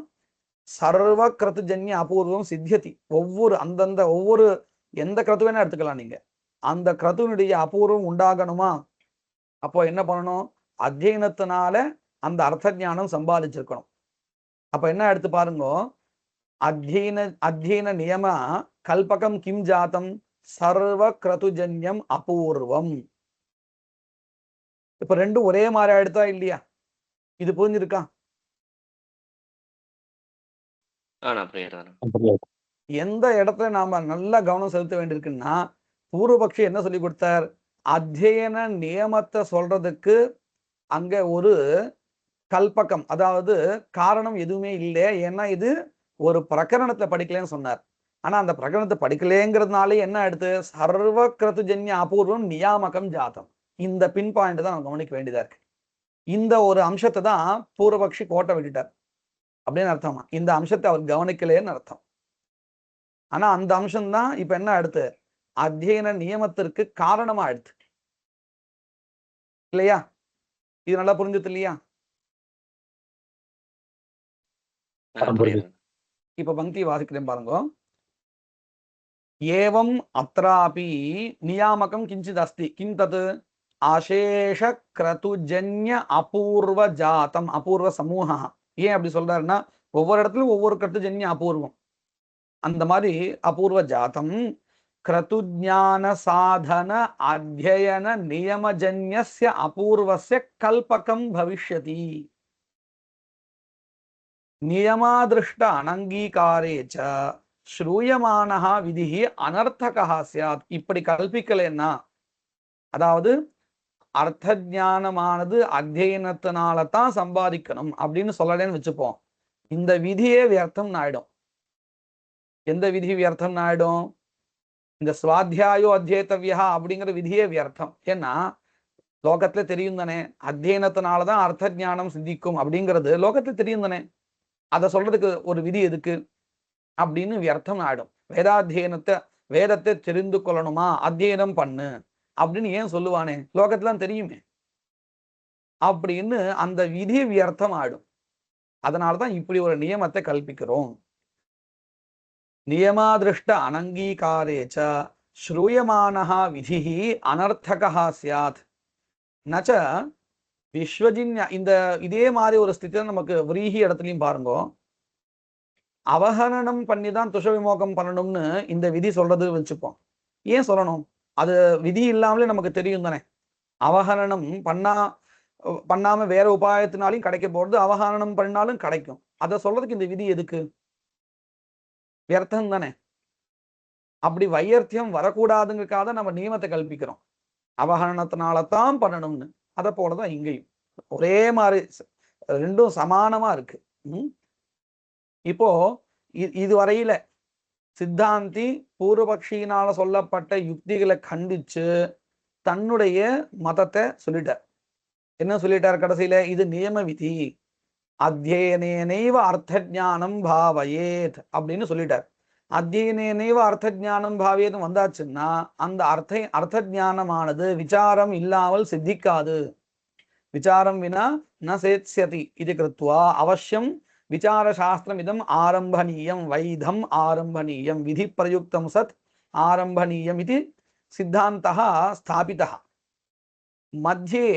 சர்வ கிரதுஜன்ய அபூர்வம் சித்தியதி. ஒவ்வொரு எந்த கிரது வேணா எடுத்துக்கலாம் நீங்க. அந்த கிரதுனுடைய அபூர்வம் உண்டாகணுமா? அப்போ என்ன பண்ணணும்? அத்தியனத்தினால அந்த அர்த்த ஞானம் சம்பாதிச்சிருக்கணும். அப்ப என்ன எடுத்து பாருங்க, அத்தியன நியம கல்பகம் கிம் ஜாத்தம் சர்வ கிரதுஜன்யம் அபூர்வம். இப்ப ரெண்டும் ஒரே மாதிரி ஆயிடுதா இல்லையா? இது புரிஞ்சிருக்கா? எந்த இடத்துல நாம நல்லா கவனம் செலுத்த வேண்டியிருக்குன்னா, பூர்வபக்ஷி என்ன சொல்லி கொடுத்தார்? அத்தியன நியமத்தை சொல்றதுக்கு அங்க ஒரு கல்பகம், அதாவது காரணம் எதுவுமே இல்லை. ஏன்னா இது ஒரு பிரகரணத்தை படிக்கலன்னு சொன்னார். ஆனா அந்த பிரகரணத்தை படிக்கலேங்கிறதுனாலே என்ன எடுத்து சர்வ கிரதுஜன்ய அபூர்வம் நியாமகம் ஜாதம். இந்த பின் பாயிண்ட் தான் நம்ம கவனிக்க வேண்டியதா இருக்கு. இந்த ஒரு அம்சத்தை தான் பூர்வபக்ஷி கோட்டை விட்டுட்டார் அப்படின்னு அர்த்தமா. இந்த அம்சத்தை அவர் கவனிக்கலேன்னு அர்த்தம். ஆனா அந்த அம்சம் தான் இப்ப என்ன அடுத்து அத்தியன நியமத்திற்கு காரணமா எடுத்து இல்லையா? இது நல்லா புரிஞ்சது இல்லையா? இப்ப பங்கி வாசிக்கிறேன் பாருங்க. ஏவம் அத்ராபி நியாமகம் கிஞ்சித் அஸ்தி. கிம் தத்? அசேஷ கிரதுஜன்ய அபூர்வ ஜாத்தம், அபூர்வ சமூகா. ஏன் அப்படி சொல்றாருன்னா, ஒவ்வொரு இடத்துலயும் ஒவ்வொரு கிரதுஜன்ய அபூர்வம். அந்த மாதிரி அபூர்வ ஜாத்தம் கிரதுஜான சாதன அத்தியன நியமஜன்யஸ்ய அபூர்வஸ்ய கல்பகம் பவிஷ்யதி. நியமாதிருஷ்ட அனங்கீகாரே ச ஸ்ரூயமானஹ விதிஹி அனர்த்தகஹ ஸ்யாத். இப்படி கல்பிக்கலைன்னா, அதாவது அர்த்த ஞானமானது அத்தியனத்தினால தான் சம்பாதிக்கணும் அப்படின்னு சொல்லலன்னு வச்சுப்போம், இந்த விதியே வியர்த்தம் ஆயிடும். எந்த விதி வியர்த்தம் ஆயிடும்? இந்த சுவாத்தியாயோ அத்தியேத்தவியா அப்படிங்கிற விதியே வியர்த்தம். ஏன்னா லோகத்துல தெரியும் தானே, அத்தியனத்தினாலதான் அர்த்த ஞானம் சித்திக்கும் அப்படிங்கிறது லோகத்துல தெரியும் தானே. அதை சொல்றதுக்கு ஒரு விதி எதுக்கு அப்படின்னு வியர்த்தம் ஆயிடும். வேதத்தை தெரிந்து கொள்ளணுமா, அத்தியனம் பண்ணு அப்படின்னு ஏன் சொல்லுவானே, லோகத்துலாம் தெரியுமே அப்படின்னு அந்த விதி வியர்த்தம் ஆயிடும். அதனாலதான் இப்படி ஒரு நியமத்தை கல்பிக்கிறோம். நியமாதிருஷ்ட அனங்கீகாரேச்ச ஸ்ரூயமானஹ விதிஹி அனர்த்தகஹ ஸ்யாத் நச்ச விஸ்வஜின்ய. இந்த இதே மாதிரி ஒரு ஸ்திதி நமக்கு விரீஹி இடத்துலயும் பாருங்க. அவகரணம் பண்ணி தான் துஷ விமோகம் பண்ணணும்னு இந்த விதி சொல்றது வச்சுப்போம். ஏன் சொல்லணும்? அது விதி இல்லாமலே நமக்கு தெரியும் தானே. அவகரணம் பண்ணாம வேற உபாயத்தினாலையும் கிடைக்க போறது, அவகரணம் பண்ணாலும் கிடைக்கும். அதை சொல்றதுக்கு இந்த விதி எதுக்கு? வியர்த்தம் தானே. அப்படி வையர்த்தியம் வரக்கூடாதுங்கிறதுக்காக நம்ம நியமத்தை கல்பிக்கிறோம். அவகரணத்தினாலதான் பண்ணணும்னு. அதை போலதான் இங்கேயும் ஒரே மாதிரி ரெண்டும் சமானமா இருக்கு. இப்போ இதுவரையில சித்தாந்தி பூர்வபக்ஷியினால சொல்லப்பட்ட யுக்திகளை கண்டிச்சு தன்னுடைய மதத்தை சொல்லிட்டார். என்ன சொல்லிட்டார் கடைசியில? இது நியம விதி, அத்தியனேனைவ அர்த்த ஞானம் பாவயேத் அப்படின்னு சொல்லிட்டார். அத்தியனேனைவ அர்த்த ஞானம் பாவயேத் வந்தாச்சுன்னா அந்த அர்த்த ஞானமானது விசாரம் இல்லாமல் சித்திக்காது. விசாரம் வினா ந சேத்ஸ்யதி இது கிருத்வா அவசியம் விசார சாஸ்திரம் இதம் ஆரம்பணீயம் வைதம் ஆரம்பணீயம் விதி பிரயுக்தம் சத் ஆரம்பணீயம் இது சித்தாந்தः ஸ்தாபிதः. मध्ये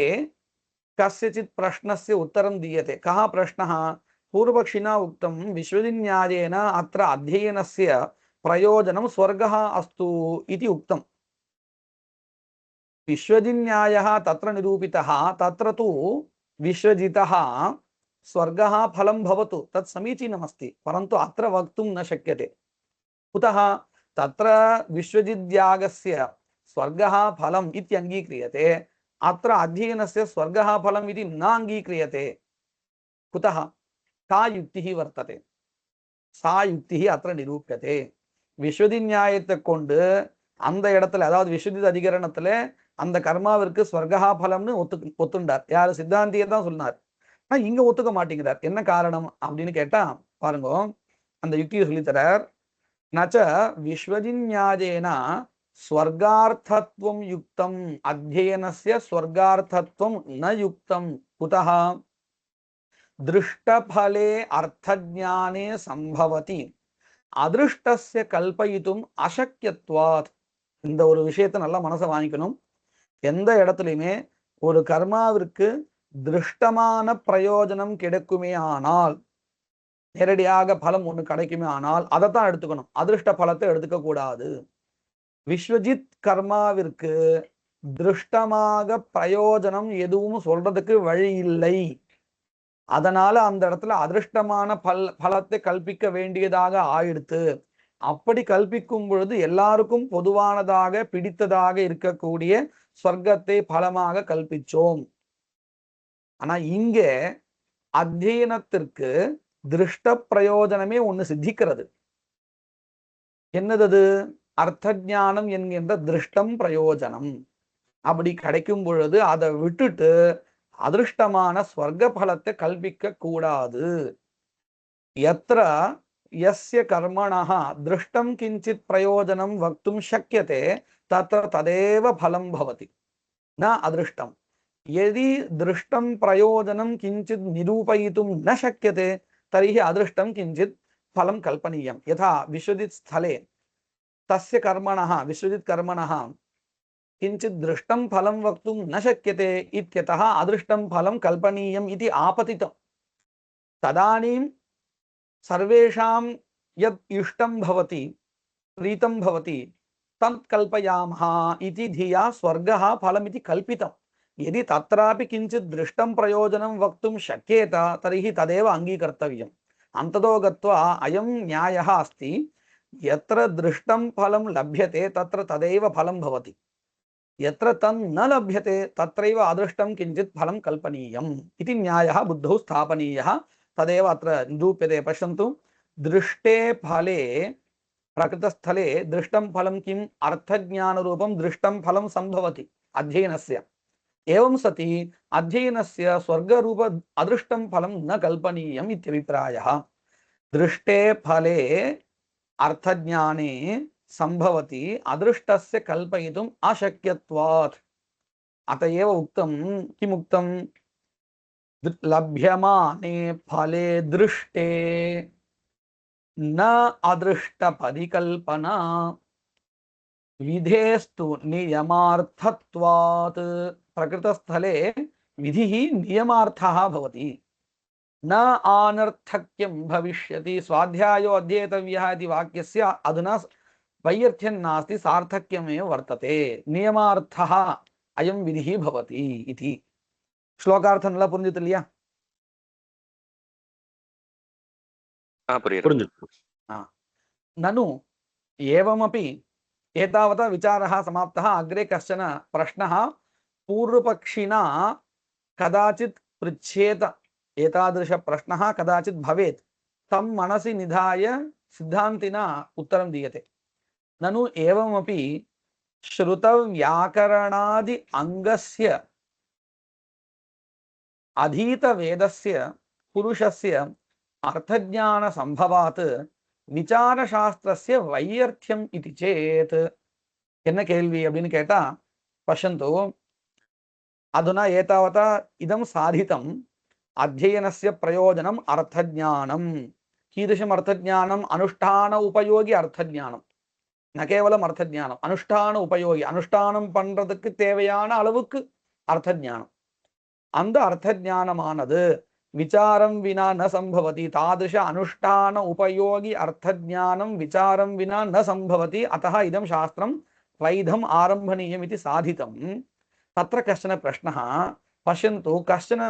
कस्यचित् प्रश्नस्य उत्तरं दीयते. कः प्रश्नः? पूर्वपक्षिणा उक्तं विश्वजिन्यायेन अत्र अध्ययनस्य प्रयोजनं स्वर्गः अस्तु इति उक्तम्. विश्वजिन्यायः तत्र निरूपितः, तत्र तु विश्वजितः स्वर्गः फलं भवतु तत् समीचीनमस्ति, परन्तु अत्र वक्तुं न शक्यते. कुतः? तत्र विश्वजिद्यागस्य स्वर्गः फलम् इति अङ्गीक्रियते, अत्र अध्ययनस्य स्वर्गः फलम् इति न अङ्गीक्रियते. कुतः? का युक्तिः वर्तते? सा युक्तिः अत्र निरूप्यते. विश्वजि न्यायத்தை கொண்டு அந்த இடத்துல, அதாவது விஸ்வஜித் அதிகரணத்துல அந்த கர்மாவிற்கு ஸ்வர்கா பலம்னு ஒத்துண்டார். யாரு? சித்தாந்தியை தான் சொன்னார். ஆனா இங்க ஒத்துக்க மாட்டேங்கிறார். என்ன காரணம் அப்படின்னு கேட்டா பாருங்க, அந்த யுக்தியை சொல்லித்தரார். நச்ச விஸ்வஜின்யாயேன ஸ்வர்கார்த்தத்வம் யுக்தம் அத்தியனஸ்ய ஸ்வர்கார்த்தத்வம் ந யுக்தம். குதஹ? திருஷ்டபலே அர்த்தஞானே சம்பவதி அதிருஷ்டஸ்ய கல்பயித்தும் அசக்கியத்வாத். இந்த ஒரு விஷயத்தை நல்லா மனசை வாங்கிக்கணும். எந்த இடத்துலையுமே ஒரு கர்மாவிற்கு திருஷ்டமான பிரயோஜனம் கிடைக்குமே ஆனால், நேரடியாக பலம் ஒண்ணு கிடைக்குமே ஆனால் அதைத்தான் எடுத்துக்கணும், அதிர்ஷ்ட பலத்தை எடுத்துக்க கூடாது. விஸ்வஜித் கர்மாவிற்கு திருஷ்டமாக பிரயோஜனம் எதுவும் சொல்றதுக்கு வழி இல்லை. அதனால அந்த இடத்துல அதிர்ஷ்டமான பலத்தை கல்பிக்க வேண்டியதாக ஆயிடுத்து. அப்படி கல்பிக்கும் பொழுது எல்லாருக்கும் பொதுவானதாக பிடித்ததாக இருக்கக்கூடிய சொர்க்கத்தை பலமாக கல்பிச்சோம். ஆனா இங்க அத்தியனத்திற்கு திருஷ்ட பிரயோஜனமே ஒண்ணு சித்திக்கிறது. என்னது? அர்த்த ஞானம் என்கின்ற திருஷ்டம் பிரயோஜனம். அப்படி கிடைக்கும் பொழுது அதை விட்டுட்டு அதிருஷ்டமான ஸ்வர்க பலத்தை கல்பிக்க கூடாது. யத்ர யஸ்ய கர்மணः திருஷ்டம் கிஞ்சித் பிரயோஜனம் வக்தும் சக்யதே தத்ர ததேவ பலம் பவதி ந அதிருஷ்டம். यदि दृष्टं प्रयोजनं किंचित् निरूपयितुं न शक्यते तर्हि अदृष्टं किंचित् फलं कल्पनीयं. यथा विश्वजित् स्थले तस्य कर्मणः विश्वजित् कर्मणः किंचित् दृष्टं फलं वक्तुं न शक्यते इत्यतः अदृष्टं फलं कल्पनीयम् इति आपतितं. तदानीं सर्वेषां यत् इष्टं भवति प्रीतं भवति तत् कल्पयामः इति धिया स्वर्गः फलमिति कल्पितम्. यदि तत्रापि किंचित् दृष्टं प्रयोजनं वक्तुं शक्येत तर्हि तदेव अङ्गीकर्तव्यम्. अन्ततो गत्वा अयं न्यायः अस्ति, यत्र दृष्टं फलं लभ्यते तत्र तदेव फलं भवति, यत्र तन् न लभ्यते तत्रैव अदृष्टं किंचित् फलं कल्पनीयम् इति न्यायः बुद्धौ स्थापनीयः. तदेव अत्र निरूप्यते. पश्यन्तु, दृष्टे फले प्रकृतस्थले दृष्टं फलं किम्? अर्थज्ञानरूपं दृष्टं फलं सम्भवति अध्ययनस्य. एवं सति अध्ययनस्य स्वर्गरूप अदृष्टं फलं न कल्पनीयम् इत्यभिप्रायः. दृष्टे फले अर्थज्ञाने संभवति अदृष्टस्य कल्पयितुम् अशक्यत्वात्. अतएव उक्तं, किमुक्तं? लभ्यमाने फले दृष्टे न अदृष्ट परिकल्पना विधेस्तु नियमार्थत्वात्. प्रकृतस्थले विधिः नियमार्थः भवति, न आनर्थक्यं भविष्यति. स्वाध्यायो अध्येतव्यः इति वाक्यस्य अधुना वैयर्थ्यं नास्ति, सार्थक्यमेव वर्तते. नियमार्थः अयं विधिः भवति इति. श्लोकार्थं न पुरिञ्जितु இல்லையா? ननु एवमपि एतावता विचारः समाप्तः. अग्रे कश्चन प्रश्नः पूर्वपक्षिणा कदाचित् पृच्छेत. एतादृश प्रश्नः कदाचित् भवेत्, तं मनसि निधाय सिद्धान्तिना उत्तरं दीयते. ननु एवमपि श्रुतव्याकरणादि अङ्गस्य अधीतवेदस्य पुरुषस्य अर्थज्ञान संभवात् विचारशास्त्रस्य वैयर्थ्यम् इति चेत्. என்ன கேள்வி அப்படின்னு கேட்டா, पश्यन्तु, अधुना एतावता इदं साधितम्. अध्ययनस्य प्रयोजनम् अर्थज्ञानं. कीदृशम् अर्थज्ञानम्? अनुष्ठान उपयोगि अर्थज्ञाனம். न केवலம் अर्थज्ञाனம், अनुष्ठान उपयोगि. अनुष्ठाனம் பண்றதுக்கு தேவையான அளவுக்கு अर्थज्ञाனம். அந்த अर्थज्ञाனமானது विचारं विना न संभवति. तादृश अनुष्ठान उपयोगि अर्थज्ञानं विचारं विना न संभवति. अतः इदं शास्त्रं वैधम् आरम्भणीयम् इति साधितं. तत्र कश्चन प्रश्नः. पश्यन्तु, कश्चन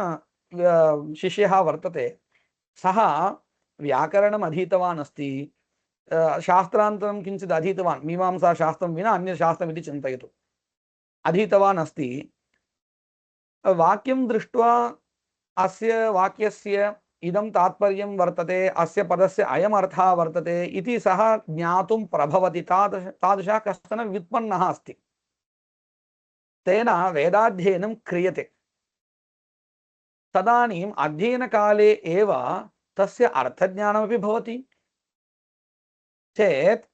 शिष्यः वर्तते, सः व्याकरणम् अधीतवान् अस्ति, शास्त्रान्तरं किञ्चित् अधीतवान्, मीमांसा शास्त्रं विना अन्यशास्त्रम् इति चिन्तयतु, अधीतवान् अस्ति. वाक्यं दृष्ट्वा अस्य वाक्यस्य इदं तात्पर्यं वर्तते, अस्य पदस्य अयम् अर्थः वर्तते इति सः ज्ञातुं प्रभवति. तादृशः कश्चन व्युत्पन्नः अस्ति. तेन वेदाध्ययनं क्रियते. तदानीम् अध्ययनकाले एव तस्य अर्थज्ञानमपि भवति चेत्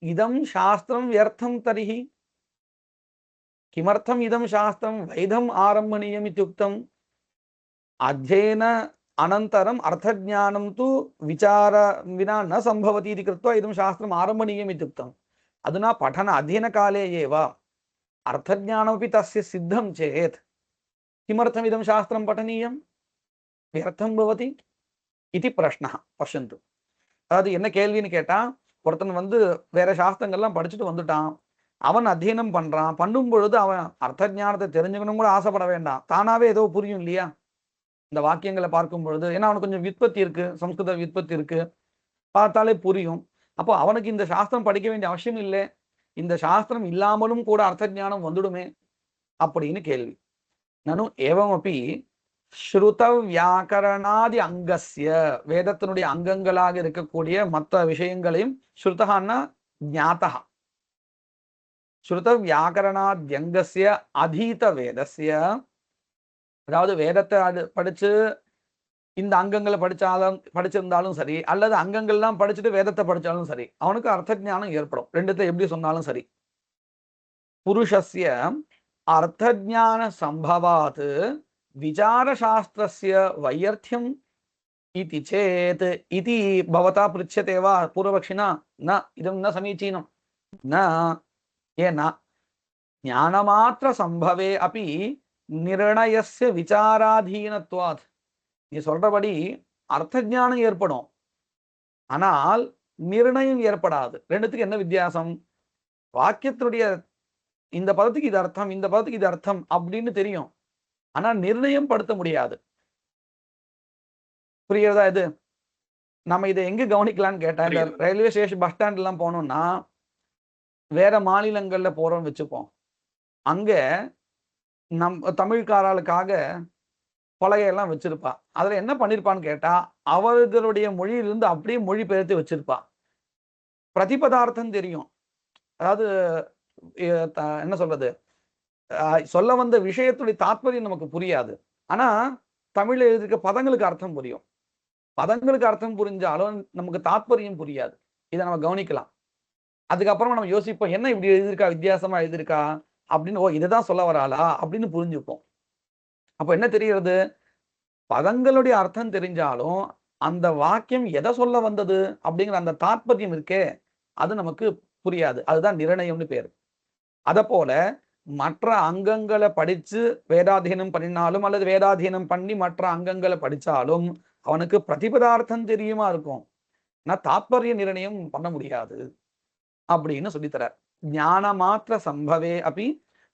इदं शास्त्रं व्यर्थं. तर्हि किमर्थम् इदं शास्त्रं वैधम् आरम्भणीयम् इत्युक्तम्? अध्ययन अनन्तरम् अर्थज्ञानं तु विचार विना न संभवति इति कृत्वा इदं शास्त्रम् आरम्भणीयम् इत्युक्तम्. अधुना पठन अध्ययनकाले एव अर्थज्ञानमपि तस्य सिद्धं चेत् किमर्थम् इदं शास्त्रं पठनीयं? व्यर्थं भवति. இது பிரஷ்னः பஷ்யந்து. அதாவது என்ன கேள்வின்னு கேட்டா, ஒருத்தன் வேற சாஸ்திரங்கள்லாம் படிச்சுட்டு வந்துட்டான். அவன் அத்தியனம் பண்றான். பண்ணும் பொழுது அவன் அர்த்த ஞானத்தை தெரிஞ்சுக்கணும் கூட ஆசைப்பட வேண்டாம். தானாவே ஏதோ புரியும் இல்லையா? இந்த வாக்கியங்களை பார்க்கும் பொழுது. ஏன்னா அவனுக்கு கொஞ்சம் வித்பத்தி இருக்கு, சம்ஸ்கிருத வித்பத்தி இருக்கு. பார்த்தாலே புரியும். அப்போ அவனுக்கு இந்த சாஸ்திரம் படிக்க வேண்டிய அவசியம் இல்லை. இந்த சாஸ்திரம் இல்லாமலும் கூட அர்த்த ஞானம் வந்துடுமே அப்படின்னு கேள்வி. நனு ஏவமபி ஸ்ருத வியாக்கரணாதி அங்கஸ்ய, வேதத்தினுடைய அங்கங்களாக இருக்கக்கூடிய மற்ற விஷயங்களையும், ஸ்ருதஹான்னா ஞாதஹ, ஸ்ருத வியாக்கரணாத்யங்கஸ்ய அதீத வேதஸ்ய, அதாவது வேதத்தை படிச்சு இந்த அங்கங்களை படிச்சிருந்தாலும் சரி, அல்லது அங்கங்கள்லாம் படிச்சுட்டு வேதத்தை படிச்சாலும் சரி, அவனுக்கு அர்த்த ஞானம் ஏற்படும். ரெண்டுத்தை எப்படி சொன்னாலும் சரி. புருஷஸ்ய அர்த்த ஞான சம்பவாத் விசார சாஸ்திரஸ்ய வையர்த்தியம் इति चेत् इति भवता पृच्छ्यते वा पूर्वपक्षिणा? न, इदं न समीचीनं. न, येन ज्ञानमात्र संभवे अपि निर्णयस्य विचाराधीनत्वात्. நீ சொல்றபடி அர்த்த ஞானம் ஏற்படும், ஆனால் நிர்ணயம் ஏற்படாது. ரெண்டுத்துக்கு என்ன வித்தியாசம்? வாக்கியத்தினுடைய இந்த பதத்துக்கு இது அர்த்தம், இந்த பதத்துக்கு இது அர்த்தம் அப்படின்னு தெரியும், ஆனா நிர்ணயம் படுத்த முடியாது. புரியுறதா? இது நம்ம இதை எங்க கவனிக்கலாம்னு கேட்டா, இந்த ரயில்வே ஸ்டேஷன் பஸ் ஸ்டாண்ட் எல்லாம் போனோம்னா, வேற மாநிலங்கள்ல போறோம்னு வச்சுப்போம். அங்க தமிழ்காரர்களுக்காக பலகையெல்லாம் வச்சிருப்பா. அதுல என்ன பண்ணிருப்பான்னு கேட்டா, அவர்களுடைய மொழியிலிருந்து அப்படியே மொழி பெயர்த்து வச்சிருப்பா. பிரதிபதார்த்தம் தெரியும். அதாவது என்ன சொல்றது, சொல்ல வந்த விஷயத்துடைய தாற்பயம் நமக்கு புரியாது. ஆனா தமிழ்ல எழுதிருக்க பதங்களுக்கு அர்த்தம் புரியும். பதங்களுக்கு அர்த்தம் புரிஞ்சாலும் நமக்கு தாற்பயம் புரியாது. இதை நம்ம கவனிக்கலாம். அதுக்கப்புறமா நம்ம யோசிப்போம், என்ன இப்படி எழுதியிருக்கா, வித்தியாசமா எழுதியிருக்கா அப்படின்னு. ஓ, இதுதான் சொல்ல வராளா அப்படின்னு புரிஞ்சுப்போம். அப்ப என்ன தெரிகிறது? பதங்களுடைய அர்த்தம் தெரிஞ்சாலும் அந்த வாக்கியம் எதை சொல்ல வந்தது அப்படிங்கிற அந்த தாற்பயம் இருக்கே, அது நமக்கு புரியாது. அதுதான் நிர்ணயம்னு பேரு. அத போல மற்ற அங்கங்களை படிச்சு வேதாதீனம் பண்ணினாலும், அல்லது வேதாதீனம் பண்ணி மற்ற அங்கங்களை படிச்சாலும் அவனுக்கு பிரதிபதார்த்தம் தெரியுமா இருக்கும், நான் தாத்பரிய நிர்ணயம் பண்ண முடியாது அப்படின்னு சொல்லித்தரார். ஞான மாத்திர சம்பவே அப்படி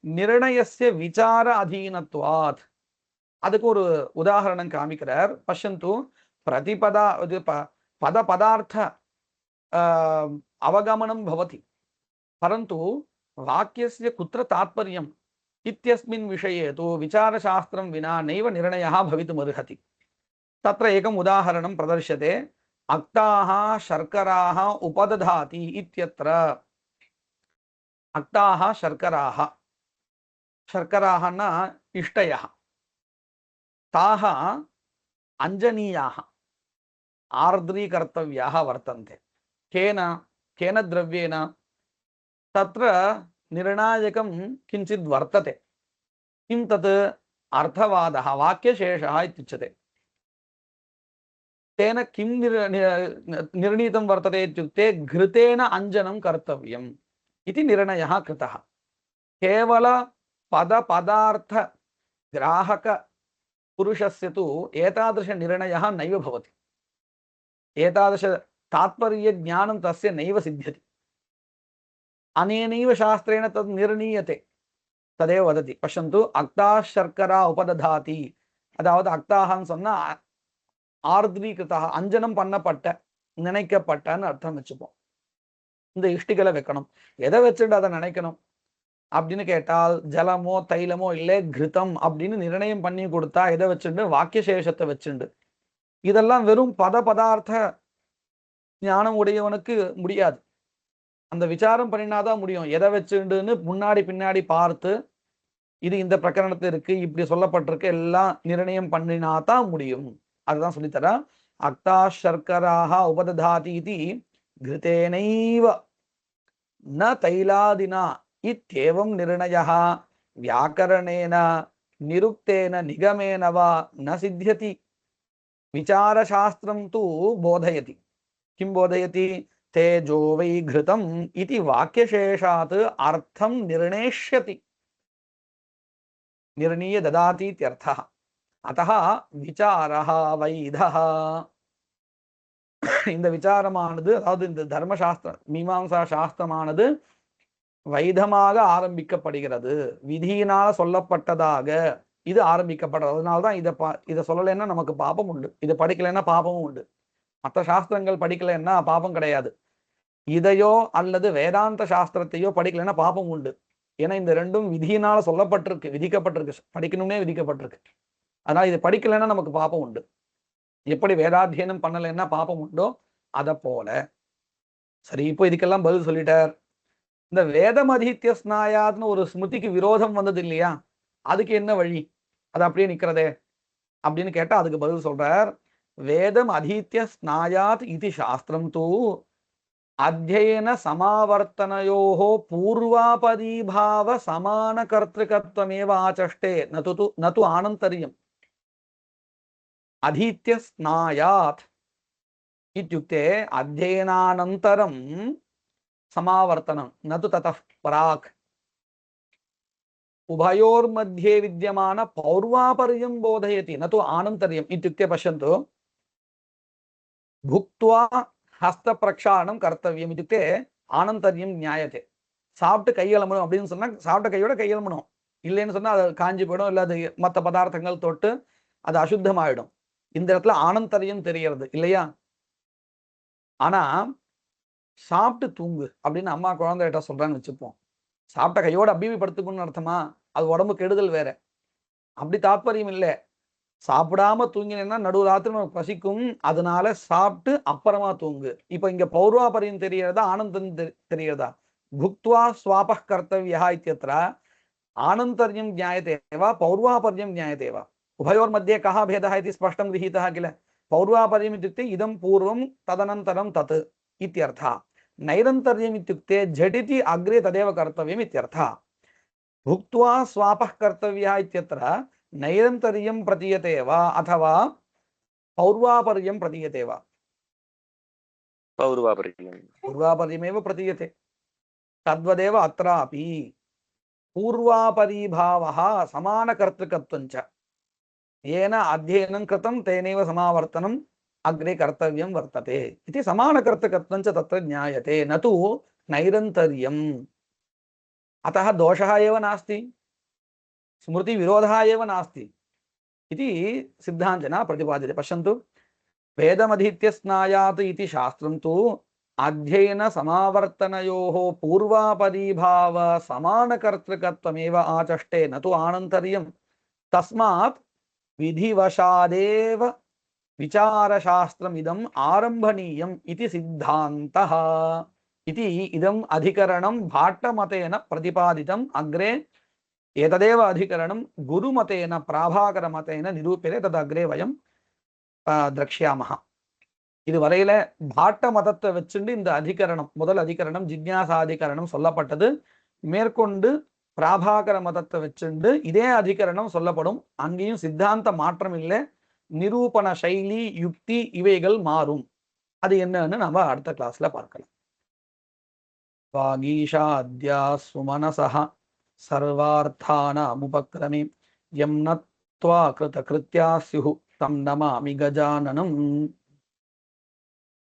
நிர்ணயஸ்ய விசார அதீனத்வாத். அதுக்கு ஒரு உதாரணம் காமிக்கிறார். பஷ்யந்து, பிரதிபதா பத பதார்த்த அவகமனம் பவதி, பரந்து வாக்கியஸ்ய குத்திர தாத்பர்யம் இत्यस्मिन् विषये तु विचारशास्त्रं विना नैव निर्णयः भवितुमर्हति. तत्र एकम् उदाहरणं प्रदर्श्यते. अक्ताः शर्कराः उपदधाति इत्यत्र. अक्ताः शर्कराः, शर्कराः न इष्टयः, ताः अंजनीयाः आर्द्रीकर्तव्याः वर्तन्ते. केन केन द्रव्येन? तत्र निर्णायकं किञ्चित् वर्तते. किं तत्? अर्थवादः, वाक्यशेषः इत्युच्यते. तेन किं निर्णीतं वर्तते इत्युक्ते घृतेन अंजनं कर्तव्यम् इति निर्णयः कृतः. केवल पद पदार्थ ग्राहक पुरुषस्य तु एतादृश निर्णयः नैव भवति. एतादृश तात्पर्य ज्ञानं तस्य नैव सिद्ध्यति. अनेनैव शास्त्रेण तद् निर्णीयते. तदेव वदति. पश्यन्तु, अक्ताः शर्करा उपदधाति, அதாவது அக்தாகன்னு சொன்னா ஆர்திரீகிருதா, அஞ்சனம் பண்ணப்பட்ட, நினைக்கப்பட்டன்னு அர்த்தம் வச்சுப்போம். இந்த இஷ்டிகளை வைக்கணும். எதை வச்சுட்டு அதை நினைக்கணும் அப்படின்னு கேட்டால், ஜலமோ தைலமோ இல்லை கிருதம் அப்படின்னு நிர்ணயம் பண்ணி கொடுத்தா எதை வச்சுண்டு? வாக்கியசேஷத்தை வச்சுண்டு. இதெல்லாம் வெறும் பத பதார்த்த ஞானம் உடையவனுக்கு முடியாது. அந்த விசாரம் பண்ணினாதான் முடியும். எதை வச்சுண்டுன்னு முன்னாடி பின்னாடி பார்த்து, இது இந்த பிரகரணத்துல இருக்கு, இப்படி சொல்லப்பட்டிருக்கு, எல்லாம் நிர்ணயம் பண்ணினாதான் முடியும். அதுதான் சொல்லித்தர. அக்தா சர்க்கராக உபததாதி இது கிருதேனைவ ந தைலாதினா இத்யேவம் நிர்ணயः வியாக்கரணேன நிருக்தேன நிகமேன வா ந சித்யதி. விசாரசாஸ்திரம் தூ போதயதி. கிம் போதயதி? तेजो वै घृतम् इति वाक्यशेषात् अर्थं निर्णेष्यति, निर्णीय ददाति इत्यर्थः. अतः विचारः वैधः. இந்த விசாரமானது, அதாவது இந்த தர்மசாஸ்திர மீமாம்சா சாஸ்திரமானது வைதமாக ஆரம்பிக்கப்படுகிறது, விதியினால சொல்லப்பட்டதாக இது ஆரம்பிக்கப்படுறது. அதனால்தான் இதை சொல்லலைன்னா நமக்கு பாபம் உண்டு, இதை படிக்கலைன்னா பாபமும் உண்டு. மற்ற சாஸ்திரங்கள் படிக்கலைன்னா பாபம் கிடையாது. இதையோ அல்லது வேதாந்த சாஸ்திரத்தையோ படிக்கலைன்னா பாபம் உண்டு. ஏன்னா இந்த ரெண்டும் விதியினால சொல்லப்பட்டிருக்கு, விதிக்கப்பட்டிருக்கு, படிக்கணும்னே விதிக்கப்பட்டிருக்கு. அதனால இதை படிக்கலைன்னா நமக்கு பாபம் உண்டு. எப்படி வேதாத்தியனம் பண்ணலைன்னா பாபம் உண்டோ அதை போல. சரி, இப்போ இதுக்கெல்லாம் பதில் சொல்லிட்டார். இந்த வேதம் அதீத்திய ஸ்நாயாத்னு ஒரு ஸ்மிருதிக்கு விரோதம் வந்தது இல்லையா, அதுக்கு என்ன வழி? அது அப்படியே நிக்கிறதே அப்படின்னு கேட்டா அதுக்கு பதில் சொல்றார். வேதம் அதீத்திய ஸ்நாயாத் இது சாஸ்திரம் தூ அத்தியன சமாவர்த்தனயோः பூர்வாபதீபாவ சமான கர்த்திருக்கத்வமேவ ஆச்சஷ்டே நது ஆனந்தரியம். அதீத்திய ஸ்நாயாத் இத்யுக்தே அத்தியனானந்தரம் சமாவர்த்தனம் நது ததः பராக். उभयोर्मध्ये विद्यमान पौर्वापर्यं बोधयति न तु आनन्तर्यम् इत्युक्ते पश्यन्तु, भुक्त्वा हस्तप्रक्षालनं कर्तव्यम् इत्युक्ते आनन्तर्यं ज्ञायते. சாப்பிட்டு கையெழுமணும் அப்படின்னு சொன்னா சாப்பிட்ட கையோட கையெழுமணும், இல்லைன்னு சொன்னா அது காஞ்சி போயிடும், இல்லை அது மற்ற பதார்த்தங்கள் தொட்டு அது அசுத்தமாயிடும். இந்த இடத்துல ஆனந்தரியம் தெரிகிறது இல்லையா? ஆனா சாப்பிட்டு தூங்கு அப்படின்னு அம்மா குழந்தைகிட்ட சொல்றான்னு வச்சுப்போம், சாப்பிட்ட கையோட அபிவி படுத்துக்கணும்னு அர்த்தமா? அது உடம்பு கெடுதல் வேற, அப்படி தாற்பயம் இல்லை. சாப்பிடாம தூங்கினேன்னா நடு ராத்திரி நமக்கு பசிக்கும், அதனால சாப்பிட்டு அப்புறமா தூங்கு. இப்ப இங்க பௌர்வாபரியம் தெரியறதா ஆனந்தம் தெரியறதா? புக்த்வா ஸ்வாபः கர்த்தவ்யः இத்யத்ர ஆனந்தர்யம் ஞாயते वा पौर्वापर्यं ज्ञायते वा? उभयोर्मध्ये कः भेदः इति स्पष्टं गृहीतः किल? पौर्वापर्यम् इत्युक्ते इदं पूर्वं तदनन्तरं तत् इत्यर्थः। नैरन्तर्यम् इत्युक्ते झटिति अग्रे तदेव कर्तव्यम् इत्यर्थः। भुक्त्वा स्वापः कर्तव्यः इत्यत्र नैरन्तर्यं प्रतीयते वा अथवा पौर्वापर्यं प्रतीयते वा? पौर्वापर्यमेव प्रतीयते। तद्वदेव अत्रापि पूर्वापरीभावः समानकर्तृकत्वञ्च येन अध्ययनं कृतं तेनैव समावर्तनम् अग्रे कर्तव्यं वर्तते इति समानकर्तृकत्वञ्च तत्र ज्ञायते, न तु नैरन्तर्यम्। अतः दोषः एव नास्ति, स्मृतिविरोधः एव नास्ति इति सिद्धान्तेन प्रतिपाद्यते। पश्यन्तु, वेदमधीत्य स्नायात् इति शास्त्रं तु अध्ययन समावर्तनयोः पूर्वापदीभाव समानकर्तृकत्वमेव आचष्टे न तु आनन्तर्यं। तस्मात् विधिवशादेव विचारशास्त्रमिदम् आरम्भणीयम् इति सिद्धान्तः इति इदम् अधिकरणं भाट्टमतेन प्रतिपादितम्। अग्रे एतदेव अधिकरणं गुरुमतेन प्राभाकरमतेन निरूप्यते, तदग्रे वयं द्रक्ष्यामः. இது வரையில பாட்ட மதத்தை வச்சுண்டு இந்த அதிகரணம், முதல் அதிகரணம் ஜிக்ஞாசாதிகரணம் சொல்லப்பட்டது. மேற்கொண்டு பிராபாகர மதத்தை வச்சுண்டு இதே அதிகரணம் சொல்லப்படும். அங்கேயும் சித்தாந்த மாற்றம் இல்லை, நிரூபண சைலி யுக்தி இவைகள் மாறும். அது என்னன்னு நம்ம அடுத்த கிளாஸ்ல பார்க்கலாம். வாகீஷாத்யா சுமனசஹ சர்வார்த்தானாமுபக்ரமே யம் நத்வா கிருத கிருத்யா ஸ்யுஹு தம் நமாமி கஜானனம்.